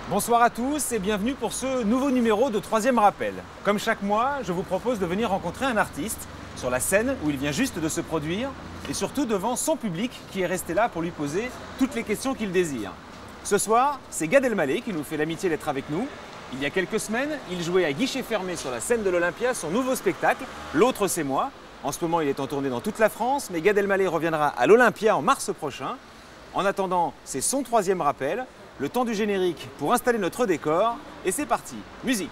Bonsoir à tous et bienvenue pour ce nouveau numéro de Troisième Rappel. Comme chaque mois, je vous propose de venir rencontrer un artiste sur la scène où il vient juste de se produire et surtout devant son public qui est resté là pour lui poser toutes les questions qu'il désire. Ce soir, c'est Gad Elmaleh qui nous fait l'amitié d'être avec nous. Il y a quelques semaines, il jouait à guichet fermé sur la scène de l'Olympia son nouveau spectacle, L'autre c'est moi. En ce moment, il est en tournée dans toute la France, mais Gad Elmaleh reviendra à l'Olympia en mars prochain. En attendant, c'est son troisième rappel. Le temps du générique pour installer notre décor, et c'est parti, musique.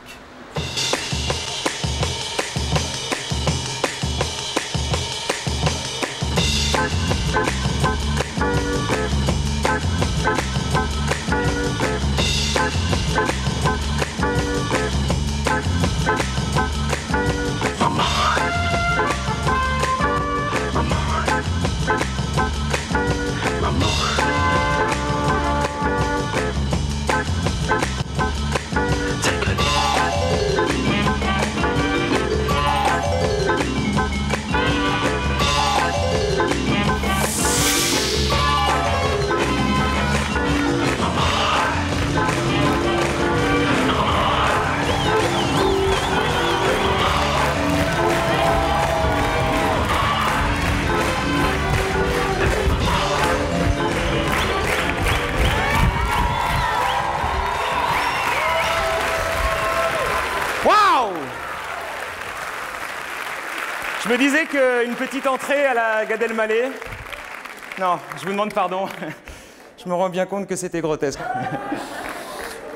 Je me disais qu'une petite entrée à la Gad Elmaleh... Non, je vous demande pardon. Je me rends bien compte que c'était grotesque.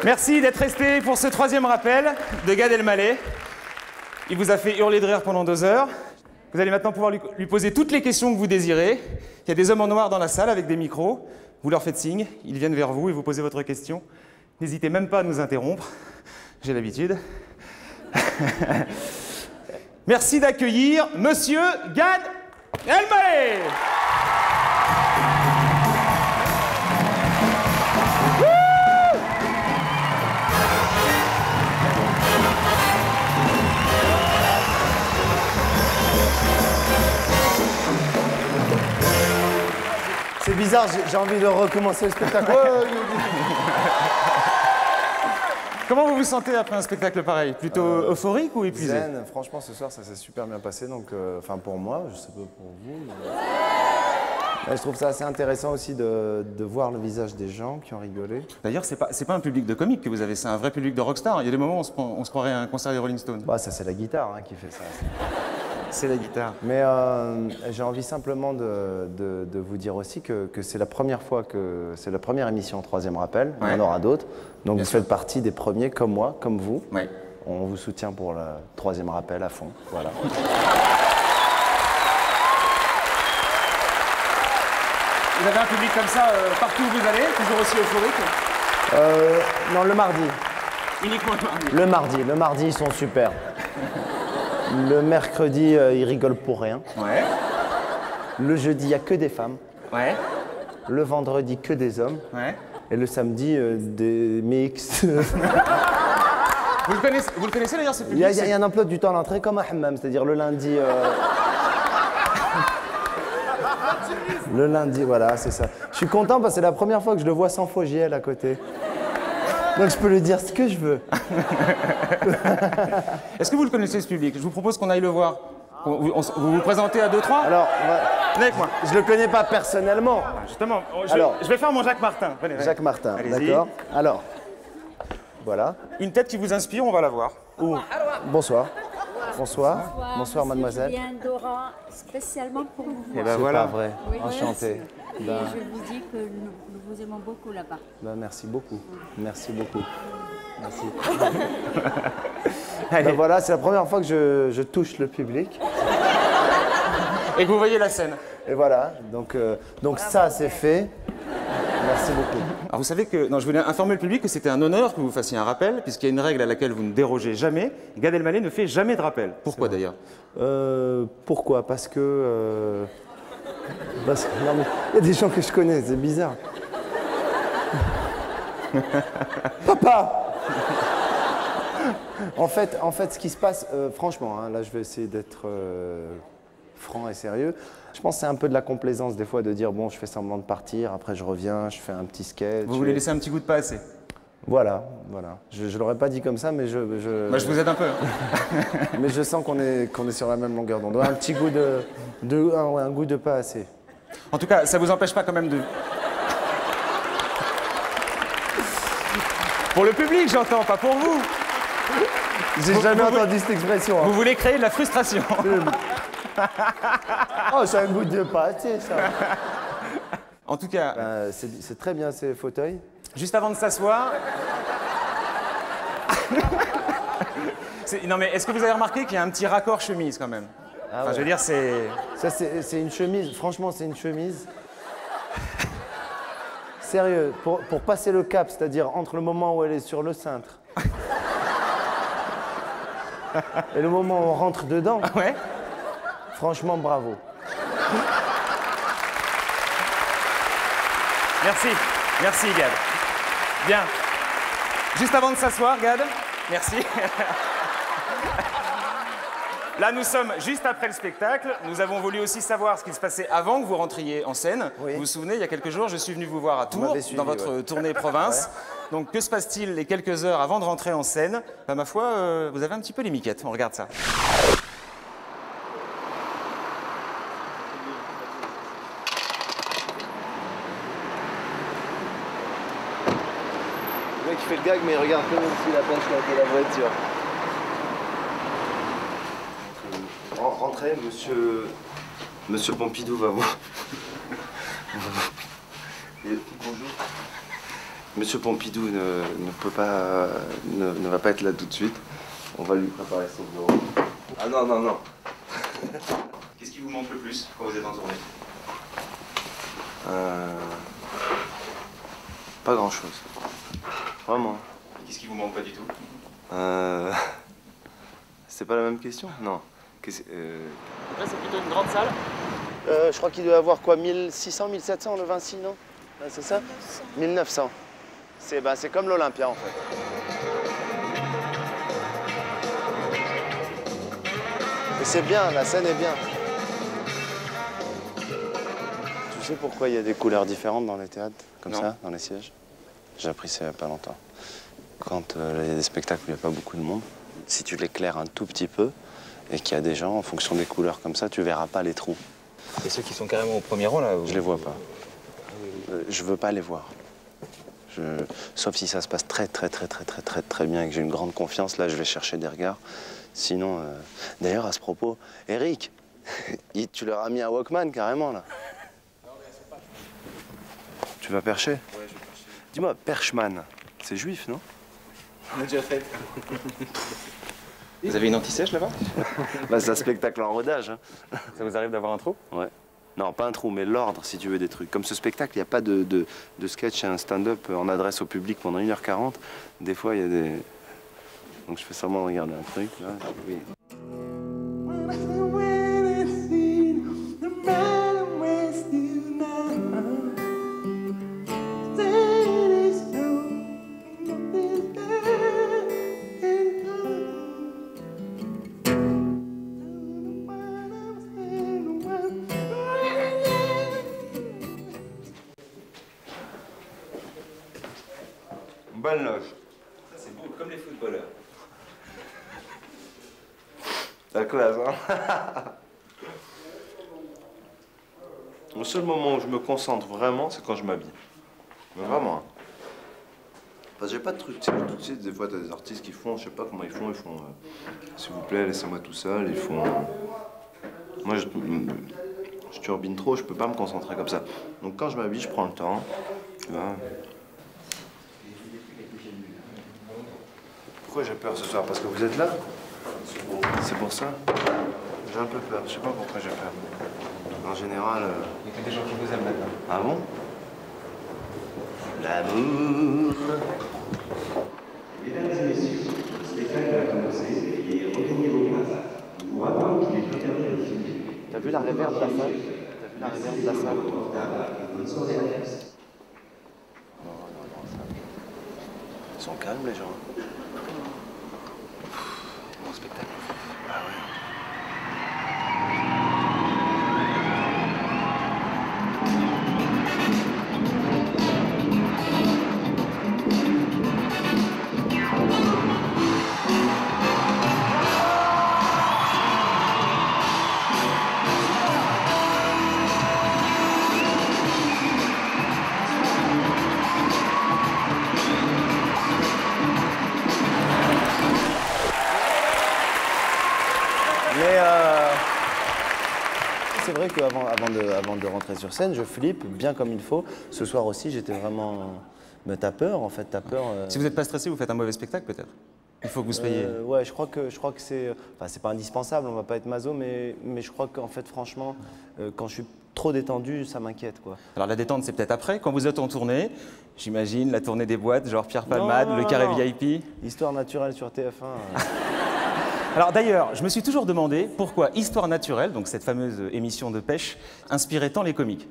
Merci d'être resté pour ce troisième rappel de Gad Elmaleh. Il vous a fait hurler de rire pendant 2 heures. Vous allez maintenant pouvoir lui poser toutes les questions que vous désirez. Il y a des hommes en noir dans la salle avec des micros. Vous leur faites signe, ils viennent vers vous et vous posez votre question. N'hésitez même pas à nous interrompre. J'ai l'habitude. Merci d'accueillir Monsieur Gad Elmaleh. C'est bizarre, j'ai envie de recommencer le spectacle. Comment vous vous sentez après un spectacle pareil? Plutôt euphorique ou épuisé? Zen, franchement, ce soir, ça s'est super bien passé. Donc, enfin, pour moi, je sais pas pour vous. Mais je trouve ça assez intéressant aussi de voir le visage des gens qui ont rigolé. D'ailleurs, c'est pas un public de comique que vous avez, c'est un vrai public de rockstar. Il y a des moments où on se croirait à un concert des Rolling Stones. Bah, ça, c'est la guitare qui fait ça. C'est la guitare. Mais j'ai envie simplement de vous dire aussi que c'est la première fois que c'est la première émission Troisième Rappel. Ouais. Il y en aura d'autres. Donc bien vous faites partie des premiers, comme moi, comme vous. Ouais. On vous soutient pour le Troisième Rappel à fond. Voilà. Vous avez un public comme ça partout où vous allez, toujours aussi euphorique? Non, le mardi. Uniquement le mardi. Le mardi, ils sont super. Le mercredi, ils rigolent pour rien. Ouais. Le jeudi, il n'y a que des femmes. Ouais. Le vendredi, que des hommes. Ouais. Et le samedi, des mix. Vous le connaissez d'ailleurs, ce public? Il y a un emploi du temps à l'entrée comme un hammam, c'est-à-dire le lundi... Le lundi, voilà, c'est ça. Je suis content parce que c'est la première fois que je le vois sans faux JL à côté. Donc je peux lui dire ce que je veux. Est-ce que vous le connaissez, ce public? Je vous propose qu'on aille le voir. Vous vous présentez à 2-3? Alors, venez avec moi. Je le connais pas personnellement. Justement, je vais faire mon Jacques Martin. Venez, Jacques Martin, d'accord. Alors, voilà. Une tête qui vous inspire, on va la voir. Bonsoir. Bonsoir. Bonsoir, mademoiselle. Je viens d'Ora spécialement pour vous. Et ben voilà. Pas vrai. Oui, enchanté. Et je vous dis que nous vous aimons beaucoup là-bas. Ben, merci beaucoup. Merci beaucoup. Merci. Ben voilà, c'est la première fois que je touche le public. Et que vous voyez la scène. Et voilà, donc ça c'est fait. Merci beaucoup. Alors vous savez que, non, je voulais informer le public que c'était un honneur que vous fassiez un rappel, puisqu'il y a une règle à laquelle vous ne dérogez jamais. Gad Elmaleh ne fait jamais de rappel. Pourquoi d'ailleurs? Pourquoi? Parce que non, mais il y a des gens que je connais, c'est bizarre. Papa! En fait, ce qui se passe, franchement, hein, là je vais essayer d'être franc et sérieux. Je pense que c'est un peu de la complaisance des fois de dire bon, je fais semblant de partir, après je reviens, je fais un petit sketch. Vous voulez laisser un petit goût de pas assez? Voilà, voilà. Je ne l'aurais pas dit comme ça, mais je vous aide un peu. Mais je sens qu'on est sur la même longueur d'onde. Un petit goût un goût de pas assez. En tout cas, ça vous empêche pas quand même de... Pour le public, j'entends, pas pour vous. J'ai jamais entendu cette expression. Hein. Vous voulez créer de la frustration. Oh, c'est un goût de pas assez, ça. En tout cas... c'est très bien ces fauteuils. Juste avant de s'asseoir... Non mais est-ce que vous avez remarqué qu'il y a un petit raccord chemise quand même? Ah enfin, ouais. Je veux dire, c'est... Ça, c'est une chemise. Franchement, c'est une chemise. Sérieux, pour passer le cap, c'est-à-dire entre le moment où elle est sur le cintre et le moment où on rentre dedans, Ouais. franchement, bravo. Merci. Merci, Gad. Bien. Juste avant de s'asseoir, Gad. Merci. Là, nous sommes juste après le spectacle. Nous avons voulu aussi savoir ce qui se passait avant que vous rentriez en scène. Oui. Vous vous souvenez, il y a quelques jours, je suis venu vous voir à Tours, dans votre tournée province. Ouais. Donc, que se passe-t-il les quelques heures avant de rentrer en scène? Ben, ma foi, vous avez un petit peu les miquettes. On regarde ça. Le mec, il fait le gag, mais il regarde quand même s'il a pas choisi la voiture. Rentrez, monsieur Pompidou va vous... Bonjour. Monsieur Pompidou ne va pas être là tout de suite. On va lui préparer son bureau. Ah non, non, non. Qu'est-ce qui vous manque le plus quand vous êtes en tournée? Pas grand-chose. Vraiment. Qu'est-ce qui vous manque pas du tout? C'est pas la même question? Non. Là, c'est plutôt une grande salle? Je crois qu'il doit y avoir quoi, 1600, 1700 le Vinci, non? C'est ça? 1900. C'est comme l'Olympia en fait. Et c'est bien, la scène est bien. Tu sais pourquoi il y a des couleurs différentes dans les théâtres, comme ça, dans les sièges? J'ai appris ça il n'y a pas longtemps. Quand il y a des spectacles où il n'y a pas beaucoup de monde, si tu l'éclaires un tout petit peu, et qu'il y a des gens, en fonction des couleurs comme ça, tu verras pas les trous. Et ceux qui sont carrément au premier rang, là? Je les vois pas. Je veux pas les voir. Sauf si ça se passe très bien et que j'ai une grande confiance, là je vais chercher des regards. Sinon, d'ailleurs à ce propos, Eric, tu leur as mis un Walkman carrément là. Tu vas percher? Ouais, je vais percher. Dis-moi, Perchman, c'est juif, non? On a déjà fait. Vous avez une anti-sèche là-bas? Bah, c'est un spectacle en rodage. Hein. Ça vous arrive d'avoir un trou? Ouais. Non, pas un trou, mais l'ordre, si tu veux, des trucs. Comme ce spectacle, il n'y a pas de sketch et un stand-up en adresse au public pendant 1h40. Des fois, il y a des... Donc je fais seulement regarder un truc, là. Oui. Bonne loge. Ça, c'est beau, comme les footballeurs. La classe, hein. Le seul moment où je me concentre vraiment, c'est quand je m'habille. Mais vraiment. Hein. Parce que j'ai pas de truc. Tu sais, des fois, t'as des artistes qui font, je sais pas comment ils font s'il vous plaît, laissez-moi tout seul. Ils font. Moi, je turbine trop, je peux pas me concentrer comme ça. Donc quand je m'habille, je prends le temps. Tu vois. Pourquoi j'ai peur ce soir? Parce que vous êtes là? C'est pour ça? J'ai un peu peur, je sais pas pourquoi j'ai peur. En général... Il y a que des gens qui vous aiment maintenant. Ah bon? L'amour. Mesdames et messieurs, le spectacle va commencer et regagnez vos places. Nous vous rappelons qu'il est interdit de filmer. T'as vu la réverb de la salle? T'as vu la réverb de la salle? Bonne soirée à tous. Non, ça... Ils sont calmes les gens. Bon spectacle. Ah ouais. avant de rentrer sur scène, je flippe bien comme il faut. Ce soir aussi, j'étais vraiment... Mais t'as peur, en fait, t'as peur... Si vous n'êtes pas stressé, vous faites un mauvais spectacle, peut-être? Il faut que vous soyez... Ouais, je crois que c'est... Enfin, c'est pas indispensable, on va pas être maso, mais je crois qu'en fait, franchement, quand je suis trop détendu, ça m'inquiète, quoi. Alors la détente, c'est peut-être après, quand vous êtes en tournée, j'imagine, la tournée des boîtes, genre Pierre Palmade, le carré VIP. Histoire naturelle sur TF1. Alors d'ailleurs, je me suis toujours demandé pourquoi Histoire naturelle, donc cette fameuse émission de pêche, inspirait tant les comiques.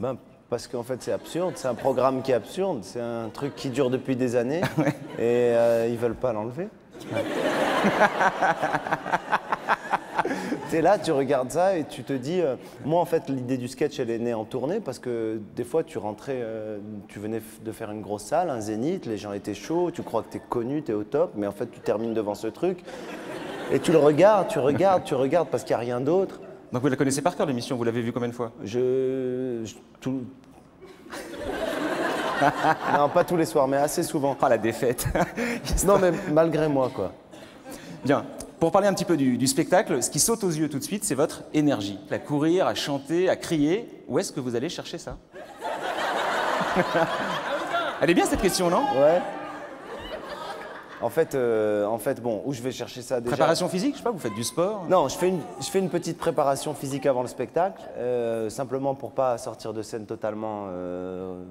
Ben, parce qu'en fait, c'est absurde, c'est un programme qui est absurde, c'est un truc qui dure depuis des années, et ils veulent pas l'enlever. T'es là, tu regardes ça et tu te dis... moi, en fait, l'idée du sketch, elle est née en tournée parce que des fois, tu rentrais, tu venais de faire une grosse salle, un zénith, les gens étaient chauds, tu crois que t'es connu, t'es au top, mais en fait, tu termines devant ce truc et tu le regardes, tu regardes parce qu'il n'y a rien d'autre. Donc vous la connaissez par cœur, l'émission, vous l'avez vue combien de fois? Non, pas tous les soirs, mais assez souvent. Ah, la défaite. Non, mais malgré moi, quoi. Bien. Pour parler un petit peu du spectacle, ce qui saute aux yeux tout de suite, c'est votre énergie. À courir, à chanter, à crier. Où est-ce que vous allez chercher ça? Elle est bien cette question, non? Ouais. En fait, bon, où je vais chercher ça déjà? Préparation physique, je sais pas, vous faites du sport? Non, je fais une petite préparation physique avant le spectacle, simplement pour pas sortir de scène totalement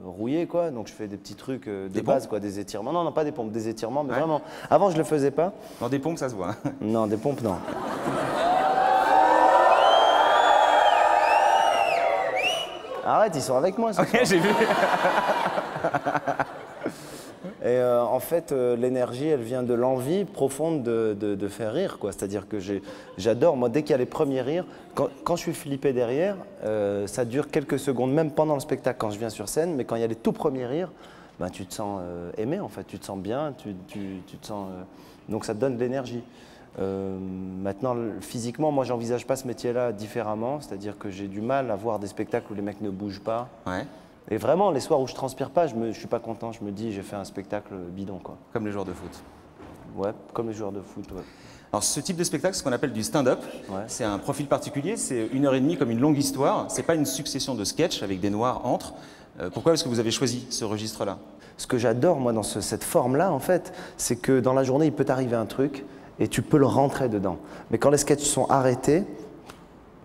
rouillé, quoi. Donc je fais des petits trucs, des bases, quoi, des étirements. Non, pas des pompes, des étirements, mais vraiment. Avant, je le faisais pas. Non, des pompes, ça se voit. Hein. Non, des pompes, non. Arrête, ils sont avec moi. Ok, j'ai vu. Et en fait, l'énergie, elle vient de l'envie profonde de faire rire, quoi. C'est-à-dire que j'adore, moi, dès qu'il y a les premiers rires, quand je suis flippé derrière, ça dure quelques secondes, même pendant le spectacle, quand je viens sur scène, mais quand il y a les tout premiers rires, ben, tu te sens aimé, en fait, tu te sens bien, tu te sens... donc ça te donne de l'énergie. Maintenant, physiquement, moi, j'envisage pas ce métier-là différemment, c'est-à-dire que j'ai du mal à voir des spectacles où les mecs ne bougent pas. Ouais. Et vraiment, les soirs où je transpire pas, je suis pas content. Je me dis, j'ai fait un spectacle bidon, quoi. Comme les joueurs de foot. Ouais, comme les joueurs de foot, ouais. Alors ce type de spectacle, c'est ce qu'on appelle du stand-up. Ouais. C'est un profil particulier, c'est 1h30 comme une longue histoire. C'est pas une succession de sketchs avec des noirs entre. Pourquoi est-ce que vous avez choisi ce registre-là? Ce que j'adore, moi, dans cette forme-là, en fait, c'est que dans la journée, il peut t'arriver un truc et tu peux le rentrer dedans. Mais quand les sketchs sont arrêtés,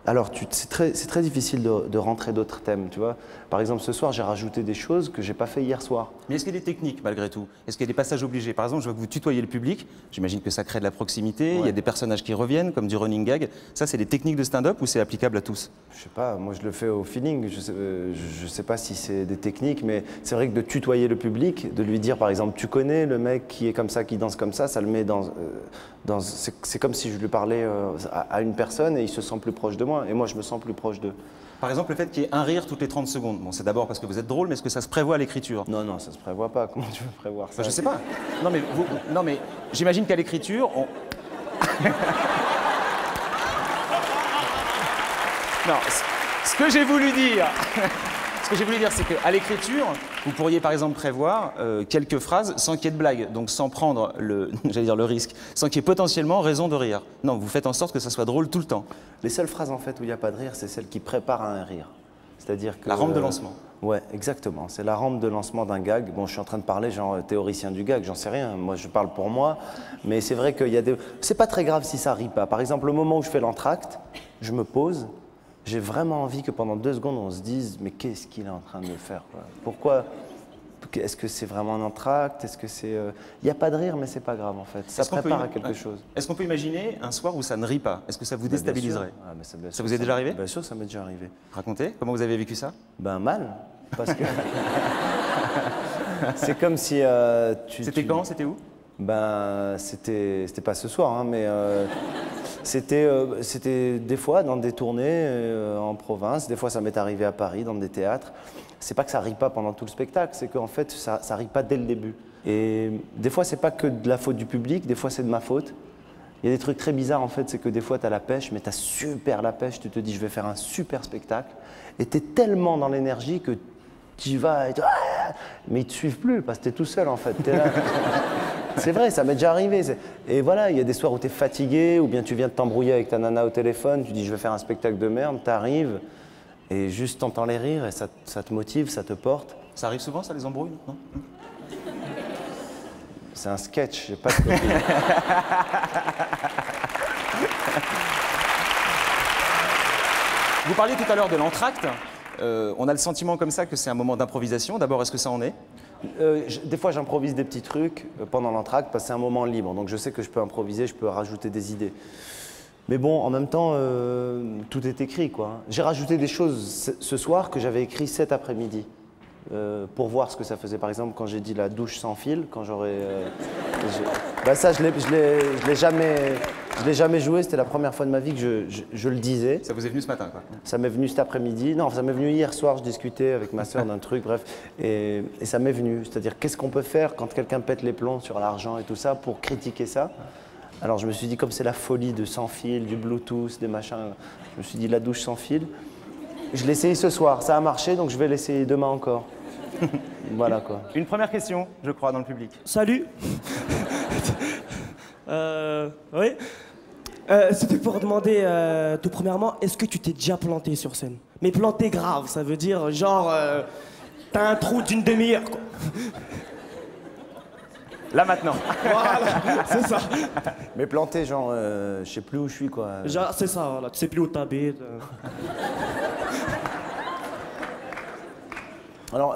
alors c'est très difficile de rentrer d'autres thèmes, tu vois. Par exemple, ce soir, j'ai rajouté des choses que j'ai pas fait hier soir. Mais est-ce qu'il y a des techniques malgré tout? Est-ce qu'il y a des passages obligés? Par exemple, je vois que vous tutoyez le public, j'imagine que ça crée de la proximité, il y a des personnages qui reviennent, comme du running gag. Ça, c'est des techniques de stand-up ou c'est applicable à tous? Je sais pas, moi je le fais au feeling, je sais pas si c'est des techniques, mais c'est vrai que de tutoyer le public, de lui dire par exemple, tu connais le mec qui est comme ça, qui danse comme ça le met c'est comme si je lui parlais à une personne et il se sent plus proche de moi, et moi je me sens plus proche d'eux. Par exemple, le fait qu'il y ait un rire toutes les 30 secondes. Bon, c'est d'abord parce que vous êtes drôle, mais est-ce que ça se prévoit à l'écriture? Non, ça se prévoit pas. Comment tu veux prévoir ça? Je sais pas. Non, mais j'imagine qu'à l'écriture, on... Non, ce que j'ai voulu dire, c'est qu'à l'écriture, vous pourriez par exemple prévoir quelques phrases sans qu'il y ait de blague, donc sans prendre le risque, sans qu'il y ait potentiellement raison de rire. Non, vous faites en sorte que ça soit drôle tout le temps. Les seules phrases en fait où il n'y a pas de rire, c'est celles qui préparent à un rire. C'est-à-dire que... La rampe de lancement. Ouais, exactement. C'est la rampe de lancement d'un gag. Bon, je suis en train de parler genre théoricien du gag, j'en sais rien. Moi, je parle pour moi. Mais c'est vrai qu'il y a des... C'est pas très grave si ça rit pas. Par exemple, le moment où je fais l'entracte, je me pose. J'ai vraiment envie que pendant 2 secondes, on se dise « Mais qu'est-ce qu'il est en train de faire, quoi ? Pourquoi ? Est-ce que c'est vraiment un entracte ? Est-ce que c'est... Il n'y a pas de rire, mais c'est pas grave, en fait. Ça prépare à quelque chose. Est-ce qu'on peut imaginer un soir où ça ne rit pas ? Est-ce que ça vous déstabiliserait ? Ça vous est déjà arrivé ? Bien sûr, ça m'est déjà arrivé. Racontez, comment vous avez vécu ça ? Ben mal, parce que... c'est comme si C'était quand ? C'était où ? Ben, c'était pas ce soir, hein, mais... C'était des fois dans des tournées en province, des fois ça m'est arrivé à Paris, dans des théâtres. C'est pas que ça rit pas pendant tout le spectacle, c'est qu'en fait ça rit pas dès le début. Et des fois c'est pas que de la faute du public, des fois c'est de ma faute. Il y a des trucs très bizarres en fait, c'est que des fois t'as la pêche, mais t'as super la pêche, tu te dis je vais faire un super spectacle, et t'es tellement dans l'énergie que tu vas, mais ils te suivent plus parce que t'es tout seul en fait, t'es là. C'est vrai, ça m'est déjà arrivé. Et voilà, il y a des soirs où tu es fatigué, ou bien tu viens de t'embrouiller avec ta nana au téléphone, tu dis je vais faire un spectacle de merde, t'arrives, Et juste t'entends les rires et ça te motive, ça te porte. Ça arrive souvent, ça, les embrouilles, non? C'est un sketch, j'ai pas de copie. Vous parliez tout à l'heure de l'entracte. On a le sentiment comme ça que c'est un moment d'improvisation. D'abord, est-ce que ça en est? Des fois, j'improvise des petits trucs pendant l'entracte parce que c'est un moment libre. Donc je sais que je peux improviser, je peux rajouter des idées. Mais bon, en même temps, tout est écrit, quoi. J'ai rajouté des choses ce soir que j'avais écrit cet après-midi. Pour voir ce que ça faisait. Par exemple, quand j'ai dit la douche sans fil, quand j'aurais... bah ça, je l'ai jamais joué. C'était la première fois de ma vie que je le disais. Ça vous est venu ce matin, quoi? Ça m'est venu cet après-midi. Non, ça m'est venu hier soir. Je discutais avec ma soeur d'un truc, bref. Et ça m'est venu. C'est-à-dire, qu'est-ce qu'on peut faire quand quelqu'un pète les plombs sur l'argent et tout ça pour critiquer ça? Alors, je me suis dit, comme c'est la folie de sans fil, du Bluetooth, des machins, je me suis dit la douche sans fil. Je l'ai essayé ce soir. Ça a marché, donc je vais l'essayer demain encore. Voilà quoi. Une première question, je crois, dans le public. Salut. Oui. C'était pour demander, tout premièrement, est-ce que tu t'es déjà planté sur scène? Mais planté grave, ça veut dire genre, t'as un trou d'une demi-heure, quoi. Là maintenant. Voilà, c'est ça. Mais planté, genre, je sais plus où je suis quoi. Genre, c'est ça, voilà. Tu sais plus où t'habites. Alors,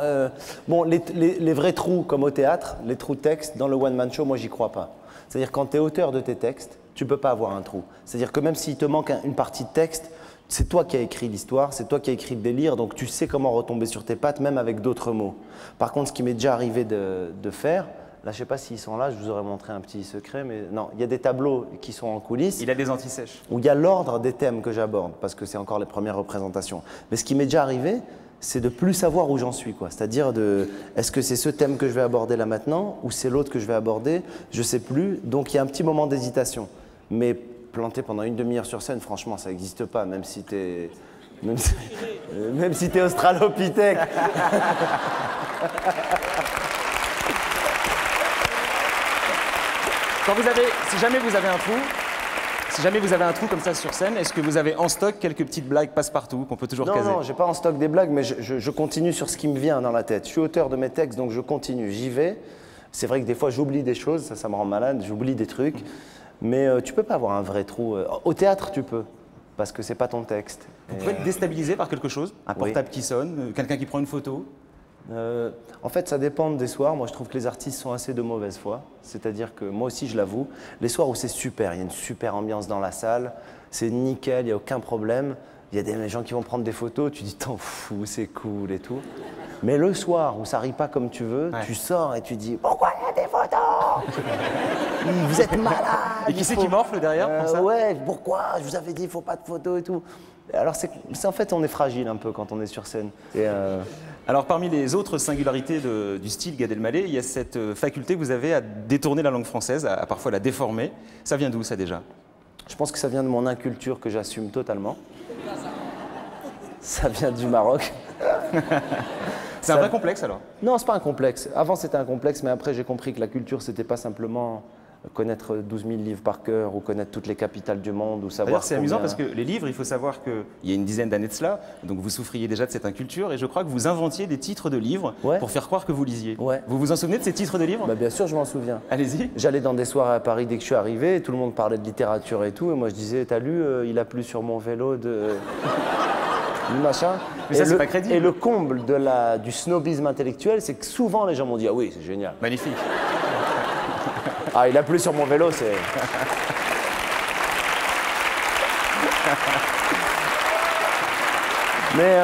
bon, les vrais trous, comme au théâtre, les trous de texte, dans le one-man show, moi, j'y crois pas. C'est-à-dire, quand tu es auteur de tes textes, tu peux pas avoir un trou. C'est-à-dire que même s'il te manque une partie de texte, c'est toi qui as écrit l'histoire, c'est toi qui as écrit le délire, donc tu sais comment retomber sur tes pattes, même avec d'autres mots. Par contre, ce qui m'est déjà arrivé de faire, là, je sais pas s'ils sont là, je vous aurais montré un petit secret, mais non, il y a des tableaux qui sont en coulisses. Il a des antisèches. Où il y a l'ordre des thèmes que j'aborde, parce que c'est encore les premières représentations. Mais ce qui m'est déjà arrivé, c'est de plus savoir où j'en suis, quoi. C'est-à-dire est-ce que c'est ce thème que je vais aborder là maintenant ou c'est l'autre que je vais aborder? Je sais plus. Donc il y a un petit moment d'hésitation. Mais planter pendant une demi-heure sur scène, franchement, ça n'existe pas, même si t'es australopithèque. Si jamais vous avez un trou comme ça sur scène, est-ce que vous avez en stock quelques petites blagues passe-partout qu'on peut toujours caser? Non, j'ai pas en stock des blagues, mais je continue sur ce qui me vient dans la tête. Je suis auteur de mes textes, donc je continue, j'y vais. C'est vrai que des fois j'oublie des choses, ça me rend malade, j'oublie des trucs. Mais tu peux pas avoir un vrai trou. Au théâtre, tu peux, parce que c'est pas ton texte. Vous pouvez être déstabilisé par quelque chose? Un portable qui sonne, quelqu'un qui prend une photo? En fait, ça dépend des soirs. Moi, je trouve que les artistes sont assez de mauvaise foi. C'est-à-dire que moi aussi, je l'avoue, les soirs où c'est super, il y a une super ambiance dans la salle, c'est nickel, il n'y a aucun problème. Il y a des gens qui vont prendre des photos, tu dis t'en fous, c'est cool et tout. Mais le soir où ça rit pas comme tu veux, tu sors et tu dis pourquoi il y a des photos? Vous êtes malade. Et qui c'est qui morfle derrière pour ça? Ouais, pourquoi? Je vous avais dit il faut pas de photos et tout. Alors en fait, on est fragile un peu quand on est sur scène. Et alors, parmi les autres singularités du style Gad Elmaleh, il y a cette faculté que vous avez à détourner la langue française, à parfois la déformer. Ça vient d'où, ça, déjà? Je pense que ça vient de mon inculture que j'assume totalement. Ça vient du Maroc. C'est un vrai complexe, alors? Non, c'est pas un complexe. Avant, c'était un complexe, mais après, j'ai compris que la culture, c'était pas simplement connaître 12 000 livres par cœur ou connaître toutes les capitales du monde ou savoir. D'ailleurs, c'est amusant parce que les livres, il faut savoir qu'il y a une dizaine d'années de cela, donc vous souffriez déjà de cette inculture et je crois que vous inventiez des titres de livres pour faire croire que vous lisiez. Ouais. Vous vous en souvenez de ces titres de livres? Bien sûr, je m'en souviens. Allez-y. J'allais dans des soirées à Paris dès que je suis arrivé, et tout le monde parlait de littérature et tout, et moi je disais, t'as lu Il a plu sur mon vélo de... du machin. Mais ça, c'est pas crédible. Et le comble du snobisme intellectuel, c'est que souvent les gens m'ont dit, ah oui, c'est génial. Magnifique. Ah, il a plu sur mon vélo, c'est... Mais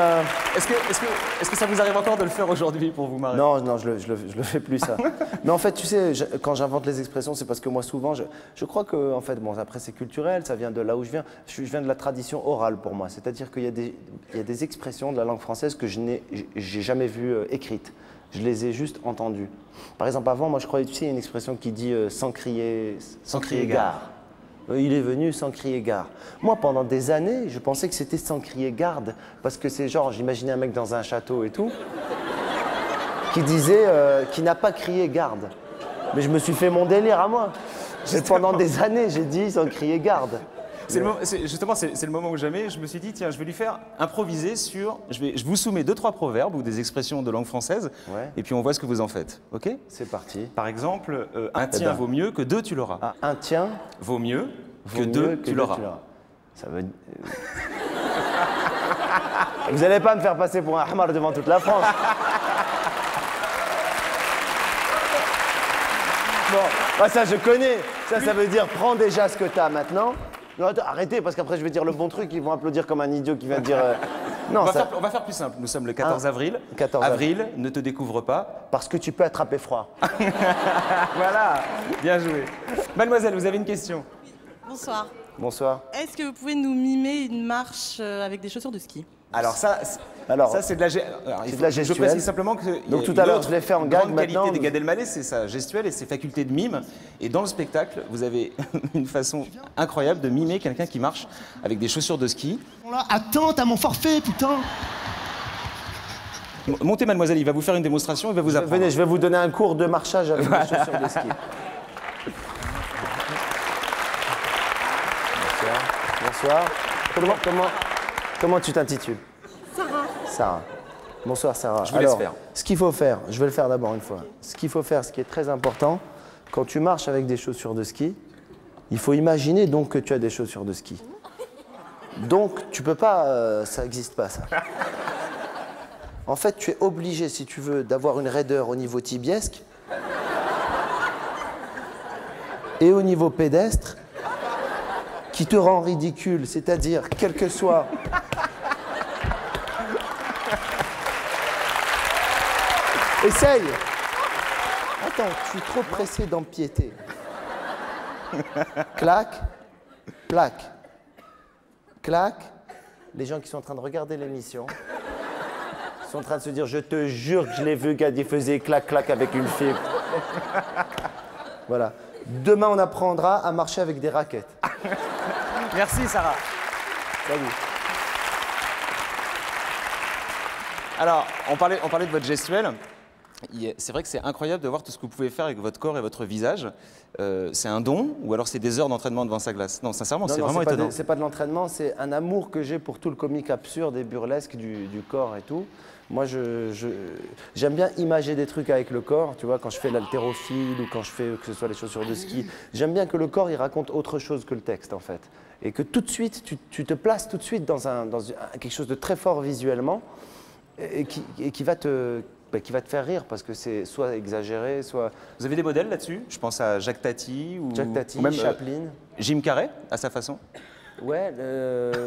est-ce que ça vous arrive encore de le faire aujourd'hui pour vous marrer? Non, je le fais plus ça. Mais en fait, tu sais, quand j'invente les expressions, c'est parce que moi souvent, je crois que, en fait, bon, après c'est culturel, ça vient de là où je viens. Je viens de la tradition orale pour moi, c'est-à-dire qu'il y a des expressions de la langue française que j'ai jamais vues écrites. Je les ai juste entendues. Par exemple, avant, moi je croyais, tu sais, il y a une expression qui dit sans crier gare. Il est venu sans crier gare. Moi, pendant des années, je pensais que c'était sans crier garde, parce que c'est genre, j'imaginais un mec dans un château et tout, qui disait, qui n'a pas crié garde. Mais je me suis fait mon délire à moi. Pendant des années, j'ai dit sans crier garde. Justement, c'est le moment où jamais je me suis dit, tiens, je vais lui faire improviser sur... Je vous soumets 2-3 proverbes ou des expressions de langue française, et puis on voit ce que vous en faites, ok? C'est parti. Par exemple, un tien vaut mieux que 2 tu l'auras. Ah, un tien vaut mieux que 2 tu l'auras. Ça veut... Vous n'allez pas me faire passer pour un hamar devant toute la France. Bon, ça je connais. Ça veut dire prends déjà ce que tu as maintenant. Non, attends, arrêtez, parce qu'après je vais dire le bon truc, ils vont applaudir comme un idiot qui vient de dire... Non, on va faire plus simple. Nous sommes le 14 avril. 14 avril, ne te découvre pas. Parce que tu peux attraper froid. Voilà, bien joué. Mademoiselle, vous avez une question? Bonsoir. Bonsoir. Est-ce que vous pouvez nous mimer une marche avec des chaussures de ski? Alors ça c'est de la gestuelle. Je précise simplement que donc tout à l'heure je l'ai fait en gag, maintenant. La qualité des Gad Elmaleh, c'est sa gestuelle et ses facultés de mime. Et dans le spectacle, vous avez une façon incroyable de mimer quelqu'un qui marche avec des chaussures de ski. Attends, t'as mon forfait, putain. Montez, mademoiselle, il va vous faire une démonstration, il va vous apprendre. Venez, je vais vous donner un cours de marchage avec des chaussures de ski. Bonsoir. Comment tu t'intitules? Sarah. Sarah. Bonsoir Sarah. Je vous laisse faire. Ce qu'il faut faire, je vais le faire d'abord une fois. Ce qu'il faut faire, ce qui est très important, quand tu marches avec des chaussures de ski, il faut imaginer donc que tu as des chaussures de ski. Donc tu peux pas, ça n'existe pas ça. En fait, tu es obligé, si tu veux, d'avoir une raideur au niveau tibiesque et au niveau pédestre qui te rend ridicule, c'est-à-dire, quel que soit... Essaye. Attends, je suis trop pressé d'empiéter. Clac, plaque, clac. Les gens qui sont en train de regarder l'émission sont en train de se dire, je te jure que je l'ai vu, Gad, il faisait clac, clac avec une fille. Voilà. Demain, on apprendra à marcher avec des raquettes. Merci, Sarah. Salut. Alors, on parlait de votre gestuelle. C'est vrai que c'est incroyable de voir tout ce que vous pouvez faire avec votre corps et votre visage. C'est un don ou alors c'est des heures d'entraînement devant sa glace? Non, sincèrement, c'est vraiment étonnant. C'est pas de l'entraînement, c'est un amour que j'ai pour tout le comique absurde et burlesque du corps et tout. Moi, j'aime bien imager des trucs avec le corps, tu vois, quand je fais l'haltérophile ou quand je fais, que ce soit les chaussures de ski. J'aime bien que le corps, il raconte autre chose que le texte, en fait. Et que tout de suite, tu te places tout de suite dans quelque chose de très fort visuellement et qui va te faire rire parce que c'est soit exagéré, soit... Vous avez des modèles là-dessus? Je pense à Jacques Tati ou même Chaplin. Jim Carrey, à sa façon? Ouais,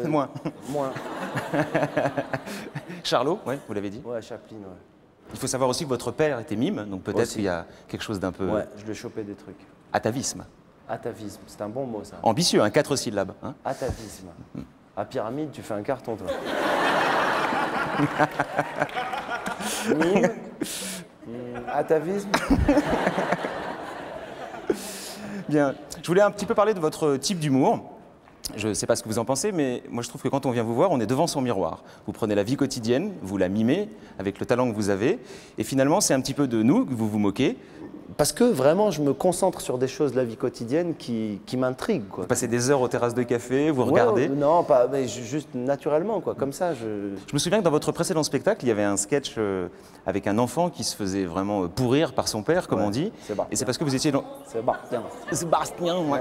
Moins. Moins. Charlot, ouais, vous l'avez dit? Ouais, Chaplin, ouais. Il faut savoir aussi que votre père était mime, donc peut-être qu'il y a quelque chose d'un peu... Ouais, je lui ai chopé des trucs. Atavisme. Atavisme, c'est un bon mot, ça. Ambitieux, 4 syllabes. Hein. Atavisme. À pyramide, tu fais un carton, toi. Mime. Atavisme. Bien. Je voulais un petit peu parler de votre type d'humour. Je ne sais pas ce que vous en pensez, mais moi je trouve que quand on vient vous voir, on est devant son miroir. Vous prenez la vie quotidienne, vous la mimez avec le talent que vous avez, et finalement c'est un petit peu de nous que vous vous moquez. Parce que vraiment, je me concentre sur des choses de la vie quotidienne qui m'intriguent. Vous passez des heures aux terrasses de café, vous regardez. Non, pas, mais juste naturellement, quoi. Comme ça. Je me souviens que dans votre précédent spectacle, il y avait un sketch avec un enfant qui se faisait vraiment pourrir par son père, comme on dit. Et c'est parce que vous étiez dans... Sébastien. Sébastien, ouais.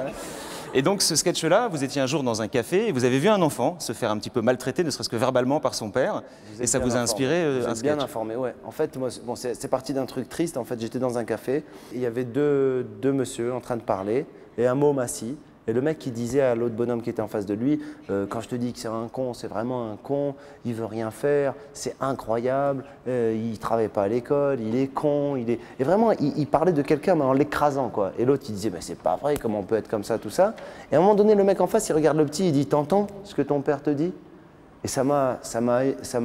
Et donc ce sketch-là, vous étiez un jour dans un café et vous avez vu un enfant se faire un petit peu maltraiter, ne serait-ce que verbalement par son père, et ça vous a inspiré un sketch. Bien informé, ouais. En fait, moi, bon, c'est parti d'un truc triste. En fait, j'étais dans un café, il y avait deux messieurs en train de parler et un môme assis. Et le mec qui disait à l'autre bonhomme qui était en face de lui, quand je te dis que c'est un con, c'est vraiment un con, il veut rien faire, c'est incroyable, il travaille pas à l'école, il est con, il est... Et vraiment, il parlait de quelqu'un mais en l'écrasant, quoi. Et l'autre, il disait, bah, c'est pas vrai, comment on peut être comme ça, tout ça. Et à un moment donné, le mec en face, il regarde le petit, il dit, t'entends ce que ton père te dit? Et ça m'a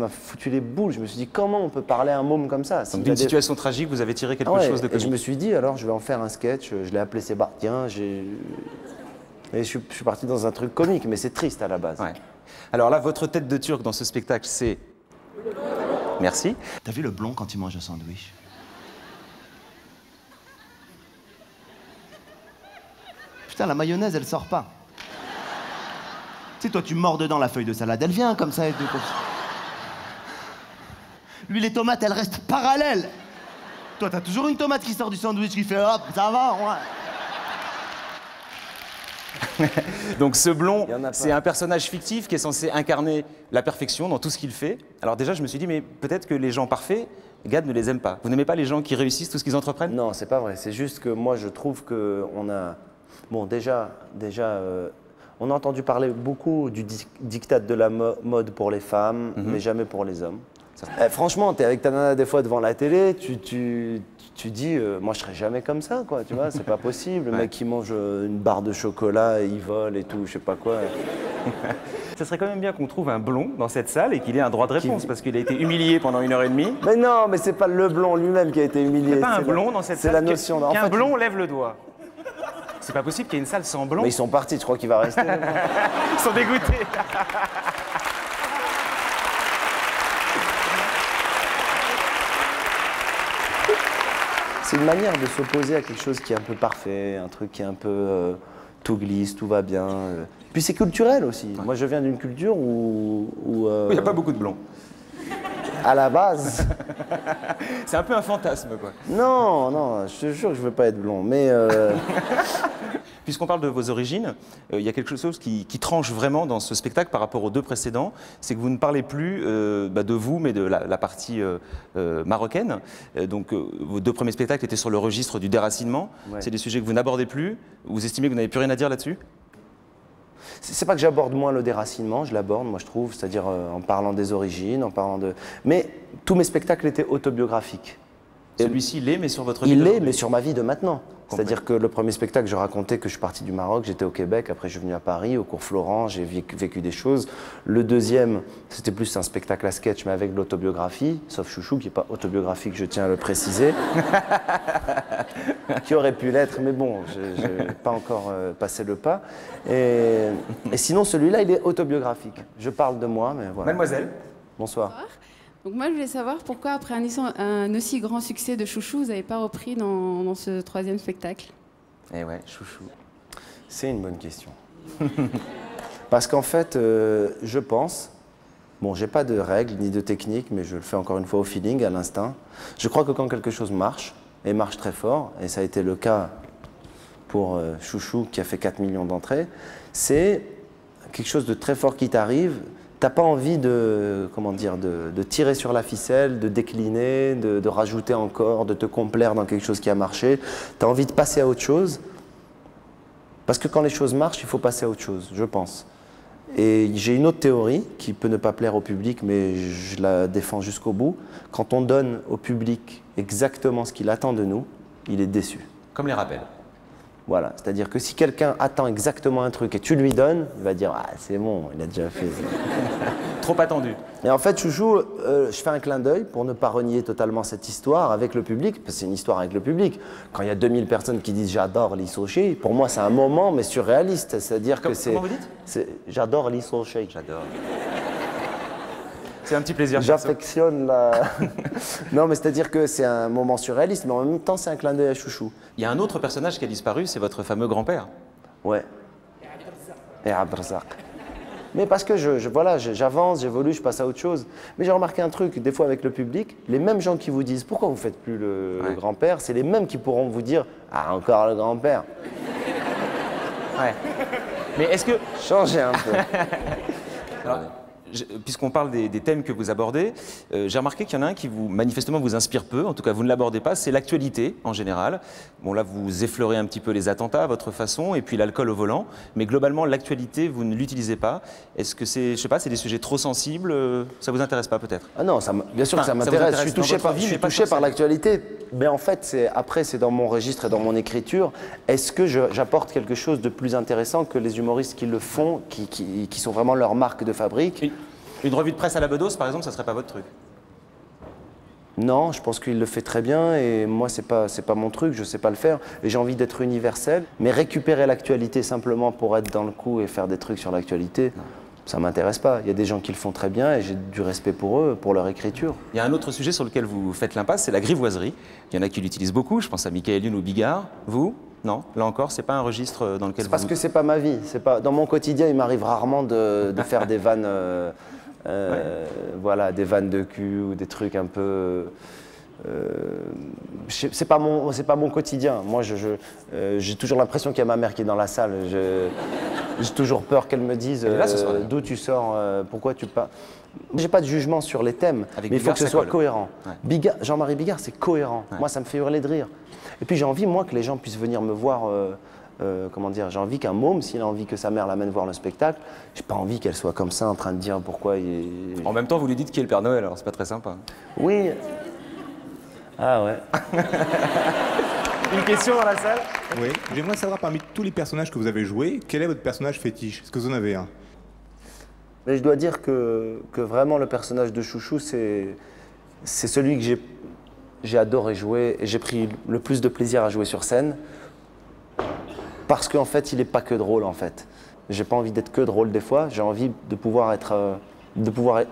foutu les boules. Je me suis dit, comment on peut parler à un môme comme ça? Donc d'une situation tragique, vous avez tiré quelque chose de comique. Et je me suis dit, alors je vais en faire un sketch, je l'ai appelé Sébastien, et je suis parti dans un truc comique, mais c'est triste à la base. Ouais. Alors là, votre tête de Turc dans ce spectacle, c'est... Merci. T'as vu le blond quand il mange un sandwich? Putain, la mayonnaise, elle sort pas. sais, toi, tu mords dedans la feuille de salade, elle vient comme ça et tout. Lui, les tomates, elles restent parallèles. Toi, t'as toujours une tomate qui sort du sandwich qui fait hop, ça va, ouais. Donc ce blond, c'est un personnage fictif qui est censé incarner la perfection dans tout ce qu'il fait. Alors déjà, je me suis dit, mais peut-être que les gens parfaits, Gad ne les aime pas. Vous n'aimez pas les gens qui réussissent tout ce qu'ils entreprennent? Non, c'est pas vrai. C'est juste que moi, je trouve qu'on a... Bon, déjà on a entendu parler beaucoup du diktat de la mode pour les femmes, mais jamais pour les hommes. Franchement, t'es avec ta nana des fois devant la télé, tu dis, moi je serais jamais comme ça, quoi, tu vois, c'est pas possible. Le mec qui mange une barre de chocolat, il vole et tout, je sais pas quoi. Ce serait quand même bien qu'on trouve un blond dans cette salle et qu'il ait un droit de réponse, parce qu'il a été humilié pendant 1h30. Mais non, mais c'est pas le blond lui-même qui a été humilié. C'est pas un blond dans cette salle. C'est la notion. Qu'un blond lève le doigt. C'est pas possible qu'il y ait une salle sans blond. Mais ils sont partis, tu crois qu'il va rester? Ils sont dégoûtés. C'est une manière de s'opposer à quelque chose qui est un peu parfait, un truc qui est un peu tout glisse, tout va bien. Puis c'est culturel aussi. Moi, je viens d'une culture où il n'y a pas beaucoup de blonds. À la base. C'est un peu un fantasme, quoi. Non, non, je te jure que je veux pas être blond, mais... Puisqu'on parle de vos origines, il y a quelque chose qui tranche vraiment dans ce spectacle par rapport aux deux précédents, c'est que vous ne parlez plus de vous, mais de la partie marocaine. Donc vos deux premiers spectacles étaient sur le registre du déracinement. Ouais. C'est des sujets que vous n'abordez plus. Vous estimez que vous n'avez plus rien à dire là-dessus? C'est pas que j'aborde moins le déracinement, je l'aborde, moi je trouve, c'est-à-dire en parlant des origines, en parlant de... Mais tous mes spectacles étaient autobiographiques. Celui-ci l'est, mais sur votre vie? Il l'est, mais sur ma vie de maintenant. C'est-à-dire que le premier spectacle, je racontais que je suis parti du Maroc, j'étais au Québec, après je suis venu à Paris, au cours Florent, j'ai vécu des choses. Le deuxième, c'était plus un spectacle à sketch, mais avec de l'autobiographie, sauf Chouchou, qui n'est pas autobiographique, je tiens à le préciser. Qui aurait pu l'être, mais bon, je n'ai pas encore passé le pas. Et sinon, celui-là, il est autobiographique. Je parle de moi, mais voilà. Mademoiselle. Bonsoir. Donc moi, je voulais savoir pourquoi, après un aussi grand succès de Chouchou, vous n'avez pas repris dans ce troisième spectacle? Eh ouais, Chouchou. C'est une bonne question. Parce qu'en fait, je pense, bon, j'ai pas de règles ni de technique, mais je le fais encore une fois au feeling, à l'instinct. Je crois que quand quelque chose marche, et marche très fort, et ça a été le cas pour Chouchou, qui a fait 4 millions d'entrées, c'est quelque chose de très fort qui t'arrive. T'as pas envie de, comment dire, de tirer sur la ficelle, de décliner, de rajouter encore, de te complaire dans quelque chose qui a marché. Tu as envie de passer à autre chose. Parce que quand les choses marchent, il faut passer à autre chose, je pense. Et j'ai une autre théorie qui peut ne pas plaire au public, mais je la défends jusqu'au bout. Quand on donne au public exactement ce qu'il attend de nous, il est déçu. Comme les rappels. Voilà, c'est-à-dire que si quelqu'un attend exactement un truc et tu lui donnes, il va dire « Ah, c'est bon, il a déjà fait. » Trop attendu. Et en fait, Chouchou, je fais un clin d'œil pour ne pas renier totalement cette histoire avec le public, parce que c'est une histoire avec le public. Quand il y a 2000 personnes qui disent « J'adore l'Issoché », pour moi, c'est un moment, mais surréaliste. C'est-à-dire que c'est... Comment vous dites? J'adore l'Issoché. J'adore. C'est un petit plaisir. J'affectionne la... Non, mais c'est-à-dire que c'est un moment surréaliste, mais en même temps, c'est un clin d'œil à Chouchou. Il y a un autre personnage qui a disparu, c'est votre fameux grand-père. Ouais. Et Abdrazak. Mais parce que voilà, j'avance, j'évolue, je passe à autre chose. Mais j'ai remarqué un truc, des fois avec le public, les mêmes gens qui vous disent « Pourquoi vous ne faites plus le grand-père ?» c'est les mêmes qui pourront vous dire « Ah, encore le grand-père !» Ouais. Mais est-ce que... Changez un peu. Alors, puisqu'on parle des thèmes que vous abordez, j'ai remarqué qu'il y en a un qui manifestement vous inspire peu, en tout cas vous ne l'abordez pas, c'est l'actualité en général. Bon là vous effleurez un petit peu les attentats à votre façon et puis l'alcool au volant, mais globalement l'actualité vous ne l'utilisez pas. Est-ce que c'est, je sais pas, c'est des sujets trop sensibles, ça vous intéresse pas peut-être? Ah non, bien sûr que ça m'intéresse, je suis touché par l'actualité, mais en fait c'est dans mon registre et dans mon écriture. Est-ce que j'apporte quelque chose de plus intéressant que les humoristes qui le font, qui sont vraiment leur marque de fabrique? Une revue de presse à la Bedos, par exemple, ça serait pas votre truc? Non, je pense qu'il le fait très bien et moi, c'est pas mon truc, je sais pas le faire. Et j'ai envie d'être universel, mais récupérer l'actualité simplement pour être dans le coup et faire des trucs sur l'actualité, ça m'intéresse pas. Il y a des gens qui le font très bien et j'ai du respect pour eux, pour leur écriture. Il y a un autre sujet sur lequel vous faites l'impasse, c'est la grivoiserie. Il y en a qui l'utilisent beaucoup, je pense à Michael Youn ou Bigard. Vous? Non, là encore, c'est pas un registre dans lequel C'est parce que c'est pas ma vie. Pas... Dans mon quotidien, il m'arrive rarement de faire des vannes, voilà, des vannes de cul ou des trucs un peu. C'est pas mon quotidien. Moi, j'ai toujours l'impression qu'il y a ma mère qui est dans la salle. J'ai toujours peur qu'elle me dise d'où tu sors, pourquoi tu parles. J'ai pas de jugement sur les thèmes, mais il faut que ce soit cohérent. Ouais. Jean-Marie Bigard, c'est cohérent. Ouais. Moi, ça me fait hurler de rire. Et puis j'ai envie, moi, que les gens puissent venir me voir. Comment dire, j'ai envie qu'un môme, s'il a envie que sa mère l'amène voir le spectacle, j'ai pas envie qu'elle soit comme ça en train de dire pourquoi. En même temps, vous lui dites qui est le Père Noël, alors c'est pas très sympa. Oui. Ah ouais. Une question dans la salle? Oui. J'aimerais savoir, parmi tous les personnages que vous avez joués, quel est votre personnage fétiche? Est-ce que vous en avez un? Mais je dois dire que vraiment le personnage de Chouchou, c'est celui que j'ai adoré jouer et j'ai pris le plus de plaisir à jouer sur scène. Parce qu'en fait, il n'est pas que drôle, en fait. J'ai pas envie d'être que drôle des fois, j'ai envie de pouvoir